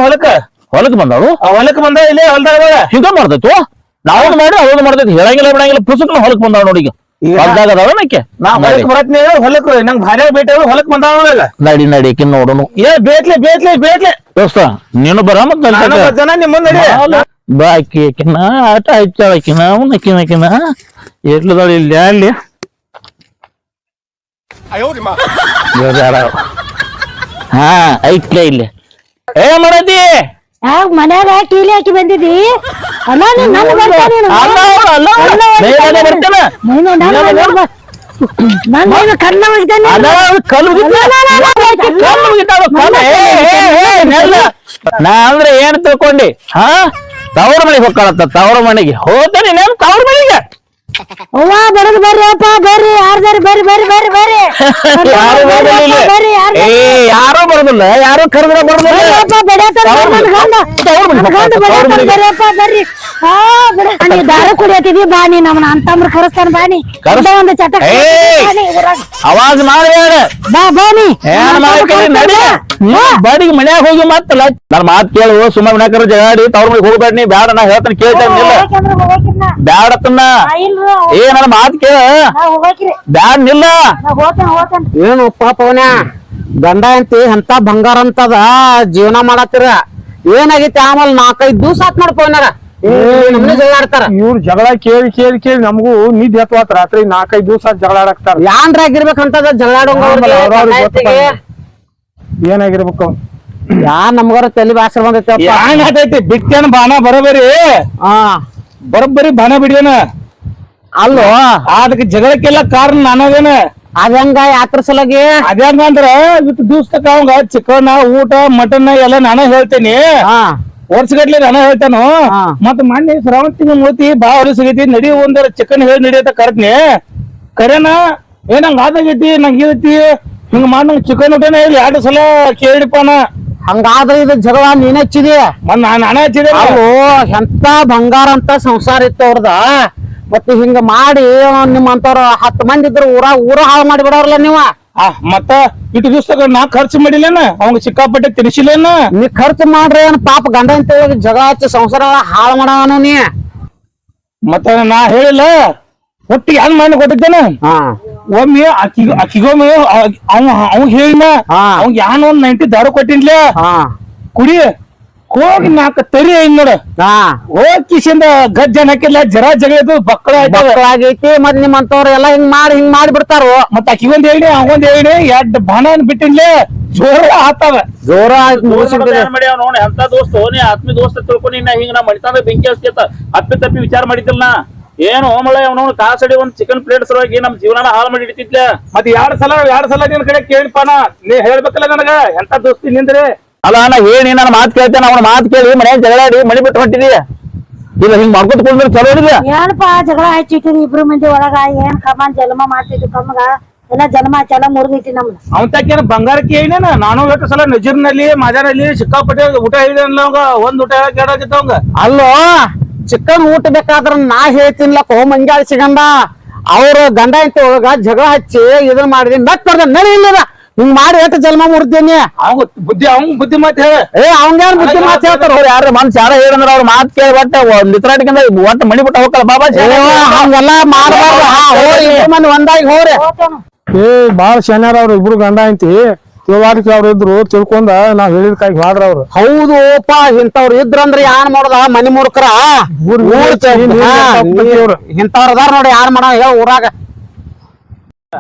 ಹೊಲಕ್ ಬಂದಳು ಹೊಲಕ್ ಬಂದ ಇಲ್ಲೇ ಹೊಲ್ದಾಗ ಹಿಂಗ ಮಾಡ್ತೈತು ನಾವು ಮಾಡಿ ಅವ್ರು ಮಾಡ್ತೈತಿ ಹೇಳಂಗಿಲ್ಲ ಬಿಡಂಗಿಲ್ಲ ಪುಸ್ತಕ ಹೊಲಕ್ ಬಂದಾವ ನೋಡಿ ಹೊಲ್ದಾಗ ಅದಾವ ನಕ್ಕೆ ನಾ ಹೊಲಕ್ ಬರತ್ನಿ ಹೊಲಕ್ ನಂಗ್ ಭಾರಿ ಬೇಟ ಹೊಲಕ್ ಬಂದಾವ ನಡಿ ನೋಡೋಣ ಬೇಟ್ಲೆ ದೋಸ್ತ ನೀನು ಬರ ಮತ್ತ ಜನ ನಿಮ್ ಮುಂದೆ ಬಾಕಿ ಆಕಿನ ಆಟ ಹಚ್ಚಾಳಕಿನ ಅವನಕಿನ ಎಟ್ಲದಾಳ ಇಲ್ಲಿ ಅಲ್ಲಿ ಹಾ ಐತ್ಲೇ ಇಲ್ಲಿ ಮಾಡತಿ ಮನ್ಯಾಗ ಕೀಲಿ ಹಾಕಿ ಬಂದಿದ್ದಿ ಅಲ್ಲ ನನ್ನ ಕಣ್ಣ ನಾ ಅಂದ್ರೆ ಏನ್ ತಿಳ್ಕೊಂಡಿ ತವ್ರ ಮನೆಗೆ ಹೋಗ್ಕಳತ್ತ ತವ್ರ ಮನೆಗೆ ಹೋಗ್ತಾನೆ ನಾನು ತವ್ರ ಮನೆಗೆ ಅವ್ವ ಬರದ್ ಬರ್ರಿ ಅಪ್ಪ ಬರ್ರಿ ಯಾರ್ದಾರಿ ಬರ್ರಿ ಯಾರು ಬರೋದಿಲ್ಲ ಯಾರು ಕರೆದ್ರೆ ಬರ್ರಿ ದಾರ ಕುಡಿಯತಿದ್ವಿ ಬಾನಿ ನಮ್ಮನ್ನ ಅಂತಂದ್ರ ಕರೆಸ್ತಾನ ಬಾನಿ ಒಂದು ಚಟ ಅವಾಜ್ ಮಾಡಬೇಡ ಬಾ ಬಾನಿ ಬಾಡಿಗೆ ಮನ್ಯಾಗ ಹೋಗಿ ಮಾತಲ್ಲ ನನ್ ಮಾತ್ ಕೇಳು ಸುಮ್ಮನೆ ಮನ್ಯಾಕರ ಜಗಾಡಿ ತವ್ರ ಮನೆಗೆ ಹೋಗ್ಬೇಡ ನೀ ಬ್ಯಾಡ ನಾ ಹೇಳ್ತಾನೆ ಕೇಳ್ತೇನಿಲ್ಲ ಬ್ಯಾಡತನ್ನ ಏ ನನ್ನ ಮಾತ್ ಕೇಳ ಬ್ಯಾಡ ನಿಲ್ಲ ಏನು ಪಾಪವನ ಗಂಡ ಅಂತಿ ಅಂತ ಬಂಗಾರ ಅಂತದ ಜೀವನ ಮಾಡತ್ತಿರ ಏನಾಗೈತಿ ಆಮೇಲೆ 4-5 ದಿವಸ ಆತ್ ನೋಡ್ಪವನಾಗ ಜಗಳ ಆಡ್ತಾರ ಇವ್ರು ಜಗಳ ಕೇಳಿ ನಮಗೂ ನಿದ್ದೆ ಹತ್ವಾತ ರಾತ್ರಿ 4-5 ದಿವಸ ಜಗಳ ಆಡಕ್ತಾರ ಯಾನ್ರಾಗಿರ್ಬೇಕಂತದ ಜಗಳ ಏನಾಗಿರ್ಬೇಕು ನಮ್ಗಾರ ತಲೆ ಬಾಸರ ಬಂದೈತಿ ಬಿಟ್ಟೇನ ಬಾನ ಬರೋಬ್ಬರಿ ಬಾನ ಬಿಡ್ಯಾನ ಅಲ್ಲೋ ಅದಕ್ಕೆ ಜಗಳಕ್ಕೆಲ್ಲ ಕಾರಣ ನಾನದೇನ ಅದಂಗ ಯಾತ್ರ ಸಲಾಗಿ ಅದಂಗಂದ್ರ ಇವತ್ತು ದಿವ್ಸಕ್ಕ ಅವಂಗ ಚಿಕನ್ ಊಟ ಮಟನ್ ಎಲ್ಲ ನಾನೇ ಹೇಳ್ತೇನಿ ವರ್ಷಗಟ್ಲೆ ನಾನೇ ಹೇಳ್ತಾನು ಮತ್ ಮೊನ್ನೆ ಶ್ರಾವಂತಿನ ಮೂತಿ ಬಾ ಹೊರ ಸಿಗೈತಿ ನಡಿ ಒಂದರ ಚಿಕನ್ ಹೇಳಿ ನಡಿಯತ್ತ ಕರೆದ್ನಿ ಕರೆನ ಏನಂಗ ಆದಾಗೈತಿ ನಂಗೆ ಇದೈತಿ ಹಿಂಗ ಮಾಡ್ ನಂಗೆ ಚಿಕನ್ ಊಟನ ಹೇಳಿ 2 ಸಲ ಕೇಳಿಪಾನ ಹಂಗಾದ್ರೆ ಇದು ಜಗಳ ನೀನ್ ಹಚ್ಚಿದಿ ನಾನೇ ಹಚ್ಚಿದೆ ಅವು ಎಂತ ಬಂಗಾರ ಅಂತ ಸಂಸಾರ ಇತ್ತು ಅವ್ರದ ಮತ್ತೆ ಹಿಂಗ ಮಾಡಿ ನಿಮ್ಮಂತವ್ರ 10 ಮಂದಿ ಇದ್ರು ಊರ ಹಾಳು ಮಾಡಿ ಬಿಡೋರ್ಲ ನೀವ ಮತ್ತ ಇಟ್ಟು ದಿವ್ಸ ನಾ ಖರ್ಚು ಮಾಡಿಲ್ಲೇನ ಅವಂಗ ಸಿಕ್ಕಾಪಟ್ಟೆ ತಿನ್ಸಿಲ್ಲೇನ ನೀ ಖರ್ಚು ಮಾಡ್ರಿ ಏನ್ ಪಾಪ ಗಂಡ ಅಂತ ಜಗಳ ಹಚ್ಚಿ ಸಂಸಾರ ಹಾಳು ಮಾಡವನು ನೀ ಮತ್ತ ನಾ ಹೇಳಿಲ್ಲ ಒಟ್ಟಿಗೆ ಹಂಗ್ ಮಾಡಿ ಕೊಟ್ಟಿದ್ದೇನೆ ಒಮ್ಮೆ ಅಕ್ಕಿಗೊಮ್ಮೆ ಅವ್ ಹೇಳಿನ ಅವ್ ಯಾನ್ ಒಂದ್ 90 ದಾರು ಕೊಟ್ಟಿನ್ಲ ಕುಡಿ ಹೋಗಿ 4 ತರಿ ಐದ್ ನೋಡ ಹೋಗ್ ಕಿಶಿಂದ ಗಜ್ಜನ್ ಹಾಕಿಲ್ಲ ಜರ ಜಗಳ ಬಕ್ಕಳ ಆಗೈತಿ ಮತ್ ನಿಮ್ಮಂತವ್ರ ಎಲ್ಲಾ ಹಿಂಗ್ ಮಾಡಿ ಬಿಡ್ತಾರ. ಮತ್ತ ಅಕ್ಕಿಗೊಂದ್ ಹೇಳಿ ಅವಂದ್ ಹೇಳಿ 2 ಬಾಣ ಬಿಟ್ಟಿನ್ಲೆ ಜೋರ ಆತವ ಜೋರ ಮಾಡಿ ನೋಡಿ ಎಂತ ದೋಸ್ತ ನೀ ಆತ್ಮೀಯ ದೋಸ್ತ ತಿಳ್ಕೊಂಡು ಇನ್ನ ಹಿಂಗ ನಾ ಮಣಿತಾನ ಬೆಂಕಿ ಹಚ್ಕೇತ ಅಪ್ಪಿ ತಪ್ಪಿ ವಿಚಾರ ಮಾಡಿದ್ದಿಲ್ಲ ನಾ ಏನು ಮಳೆ ಅವನವ್ನು ಕಾಸಡಿ ಒಂದ್ ಚಿಕನ್ ಪ್ಲೇಟ್ ಸಲುವಾಗಿ ನಮ್ ಜೀವನ ಹಾಳು ಮಾಡಿ ಇಡ್ತಿದ್ಲ. ಮತ್ 2 ಸಲ ನಿನ್ ಕಡೆ ಕೇಳಿಪಾನ ನೀ ಹೇಳ್ಬೇಕಲ್ಲ ನನಗ ಎಂತ ದೋಸ್ತಿ ನಿಂದ್ರಿ. ಅಲ್ಲ ನಾ ಹೇಳಿ ನನ್ನ ಮಾತು ಕೇಳ್ತೇನೆ ಅವನ ಮಾತು ಕೇಳಿ ಮನ್ಯಾಗ ಜಗಳಾಡಿ ಮಣಿ ಬಿಟ್ಟು ಹೊಂಟಿದಿ ಇಲ್ಲ ಹಿಂಗ್ ಮಾಡ್ಕೊತ್ಕೊಂಡ್ರೆ ಚಲೋ ಇಡಿದ ಏನಪ್ಪಾ ಜಗಳ ಹಚ್ಚಿಟ್ಟಿರಿ ಇಬ್ರು ಮಂದಿ ಒಳಗ ಏನ್ ಕಮಾನ್ ಜನ್ಮ ಮಾಡ್ತಿದ್ವಿ ಕಮ್ಮಗ ಎಲ್ಲ ಜನ್ಮ ಚಲ ಮುರಿದೈತಿ ನಮ್ದು. ಅವನ್ ಬಂಗಾರಕ್ಕೆ ಏನೇನ ನಾನು ಎಷ್ಟು ಸಲ ನಜೀರ್ನಲ್ಲಿ ಮಾಜಾನಲ್ಲಿ ಸಿಕ್ಕಾಪಟ್ಟೆ ಊಟ ಹೇಳಿದಲ್ಲ ಅವಂಗ ಒಂದ್ ಊಟ ಕೇಳಾಕಿತ್ತ ಅವಂಗ. ಅಲ್ಲೋ ಚಿಕನ್ ಊಟ ಬೇಕಾದ್ರ ನಾ ಹೇಳ್ತೀನಿಲ್ಲಪ್ಪ ಮಂಜಾಳ ಸಿಗಂಡ ಅವ್ರ ಗಂಡ ಇಂತ ಒಳಗ ಜಗಳ ಹಚ್ಚಿ ಇದನ್ ಮಾಡಿದೀನಿ ನಟ್ ಬರ್ದ ನಡಿ ಇಲ್ಲ ಹಿಂಗ್ ಮಾಡಿ ಎಷ್ಟು ಜನ್ಮ ಮುರಿದೇನಿ. ಅವ್ನ್ ಬುದ್ಧಿ ಮಾತು ಹೇಳ ಅವಂಗೇನ್ ಬುದ್ಧಿ ಮಾತು ಹೇಳ್ತಾರ ಯಾರ ಮನ್ಸ್ ಯಾರ ಹೇಳಿದ್ರ ಅವ್ರ ಮಾತು ಕೇಳಿ ನಿತ್ರಾಟಿಕಿಂದ ಒಟ್ಟು ಮಣಿ ಬಿಟ್ಟು ಹೋಗಲ್ಲ ಬಾಬಾ ಹಂಗೆಲ್ಲಾ ಮಾಡ್ಬಾರ್ದು ಒಂದಾಗಿ ಹೋರಿ. ಬಾಳ ಶನಿಯಾರ ಅವ್ರ ಇಬ್ರು ಗಂಡ ಐತಿ ತಿಳುವಾರಿಕೆ ಅವ್ರ ಇದ್ರು ತಿಳ್ಕೊಂಡ ನಾವ್ ಹೇಳಿದ ಕೈ ಮಾಡ್ರ ಅವ್ರು. ಹೌದು ಓಪ ಇಂತವ್ರು ಇದ್ರಂದ್ರ ಯಾನ್ ಮಾಡೋದ ಮನಿ ಮೂರ್ಖರ ಇಂತವ್ರ ಅದಾರ ನೋಡಿ ಯಾನ್ ಮಾಡ ಹೇಳ ಊರಾಗ.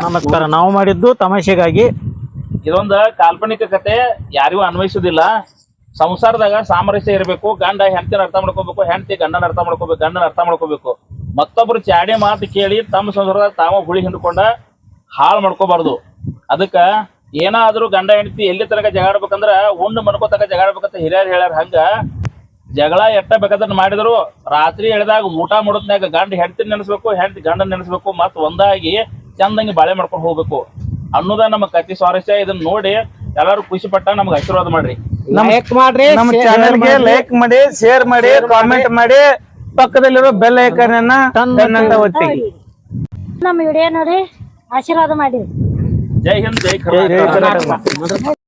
ನಮಸ್ಕಾರ. ನಾವು ಮಾಡಿದ್ದು ತಮಾಷೆಗಾಗಿ. ಇದೊಂದ ಕಾಲ್ಪನಿಕ ಕತೆ ಯಾರಿಗೂ ಅನ್ವಯಿಸುದಿಲ್ಲ. ಸಂಸಾರದಾಗ ಸಾಮರಸ್ಯ ಇರಬೇಕು. ಗಂಡ ಹೆಂಡತಿನ ಅರ್ಥ ಮಾಡ್ಕೋಬೇಕು, ಹೆಂಡತಿ ಗಂಡನ ಅರ್ಥ ಮಾಡ್ಕೋಬೇಕು, ಗಂಡನ ಅರ್ಥ ಮಾಡ್ಕೋಬೇಕು. ಮತ್ತೊಬ್ರು ಚಾಡಿ ಮಾತು ಕೇಳಿ ತಮ್ಮ ಸಂಸಾರದಾಗ ತಾವ ಹುಳಿ ಹಿಂಡ್ಕೊಂಡ ಹಾಳು ಮಾಡ್ಕೋಬಾರ್ದು. ಅದಕ್ಕ ಏನಾದ್ರೂ ಗಂಡ ಹೆಂಡತಿ ಎಲ್ಲಿ ತನಕ ಜಗಾಡ್ಬೇಕಂದ್ರ ಉಂಡು ಮನ್ಕೋತಕ ಜಗಾಡ್ಬೇಕಂತ ಹಿರಿಯರ್ ಹೇಳ್ಯಾರ. ಹಂಗ ಜಗಳ ಎಟ್ಟ ಬೇಕಾದ್ರೆ ಮಾಡಿದ್ರು ರಾತ್ರಿ ಎಳೆದಾಗ ಊಟ ಮಾಡೋದ್ನಾಗ ಗಂಡ ಹೆಂಡತಿ ನೆನೆಸ್ಬೇಕು, ಹೆಂಡತಿ ಗಂಡನ ನೆನೆಸ್ಬೇಕು, ಮತ್ ಒಂದಾಗಿ ಚಂದಂಗಿ ಬಾಳೆ ಮಾಡ್ಕೊಂಡು ಹೋಗ್ಬೇಕು ಅನ್ನೋದ ನಮ್ಮ ಕತಿ ಸ್ವಾರಸ್ಯ. ಇದನ್ನ ನೋಡಿ ಎಲ್ಲಾರು ಖುಷಿ ಪಟ್ಟ ನಮ್ಗೆ ಆಶೀರ್ವಾದ ಮಾಡ್ರಿ. ನಮ್ಮ ಚಾನೆಲ್ಗೆ ಲೈಕ್ ಮಾಡಿ, ಶೇರ್ ಮಾಡಿ, ಕಾಮೆಂಟ್ ಮಾಡಿ, ಪಕ್ಕದಲ್ಲಿರೋ ಬೆಲ್ ಐಕಾನ್ ಅನ್ನ ಒತ್ತಿ. ನಮ್ಮ ವಿಡಿಯೋ ನೋಡಿ ಆಶೀರ್ವಾದ ಮಾಡಿ. ಜೈ ಹಿಂದ್, ಜೈ ಕರ್ನಾಟಕ.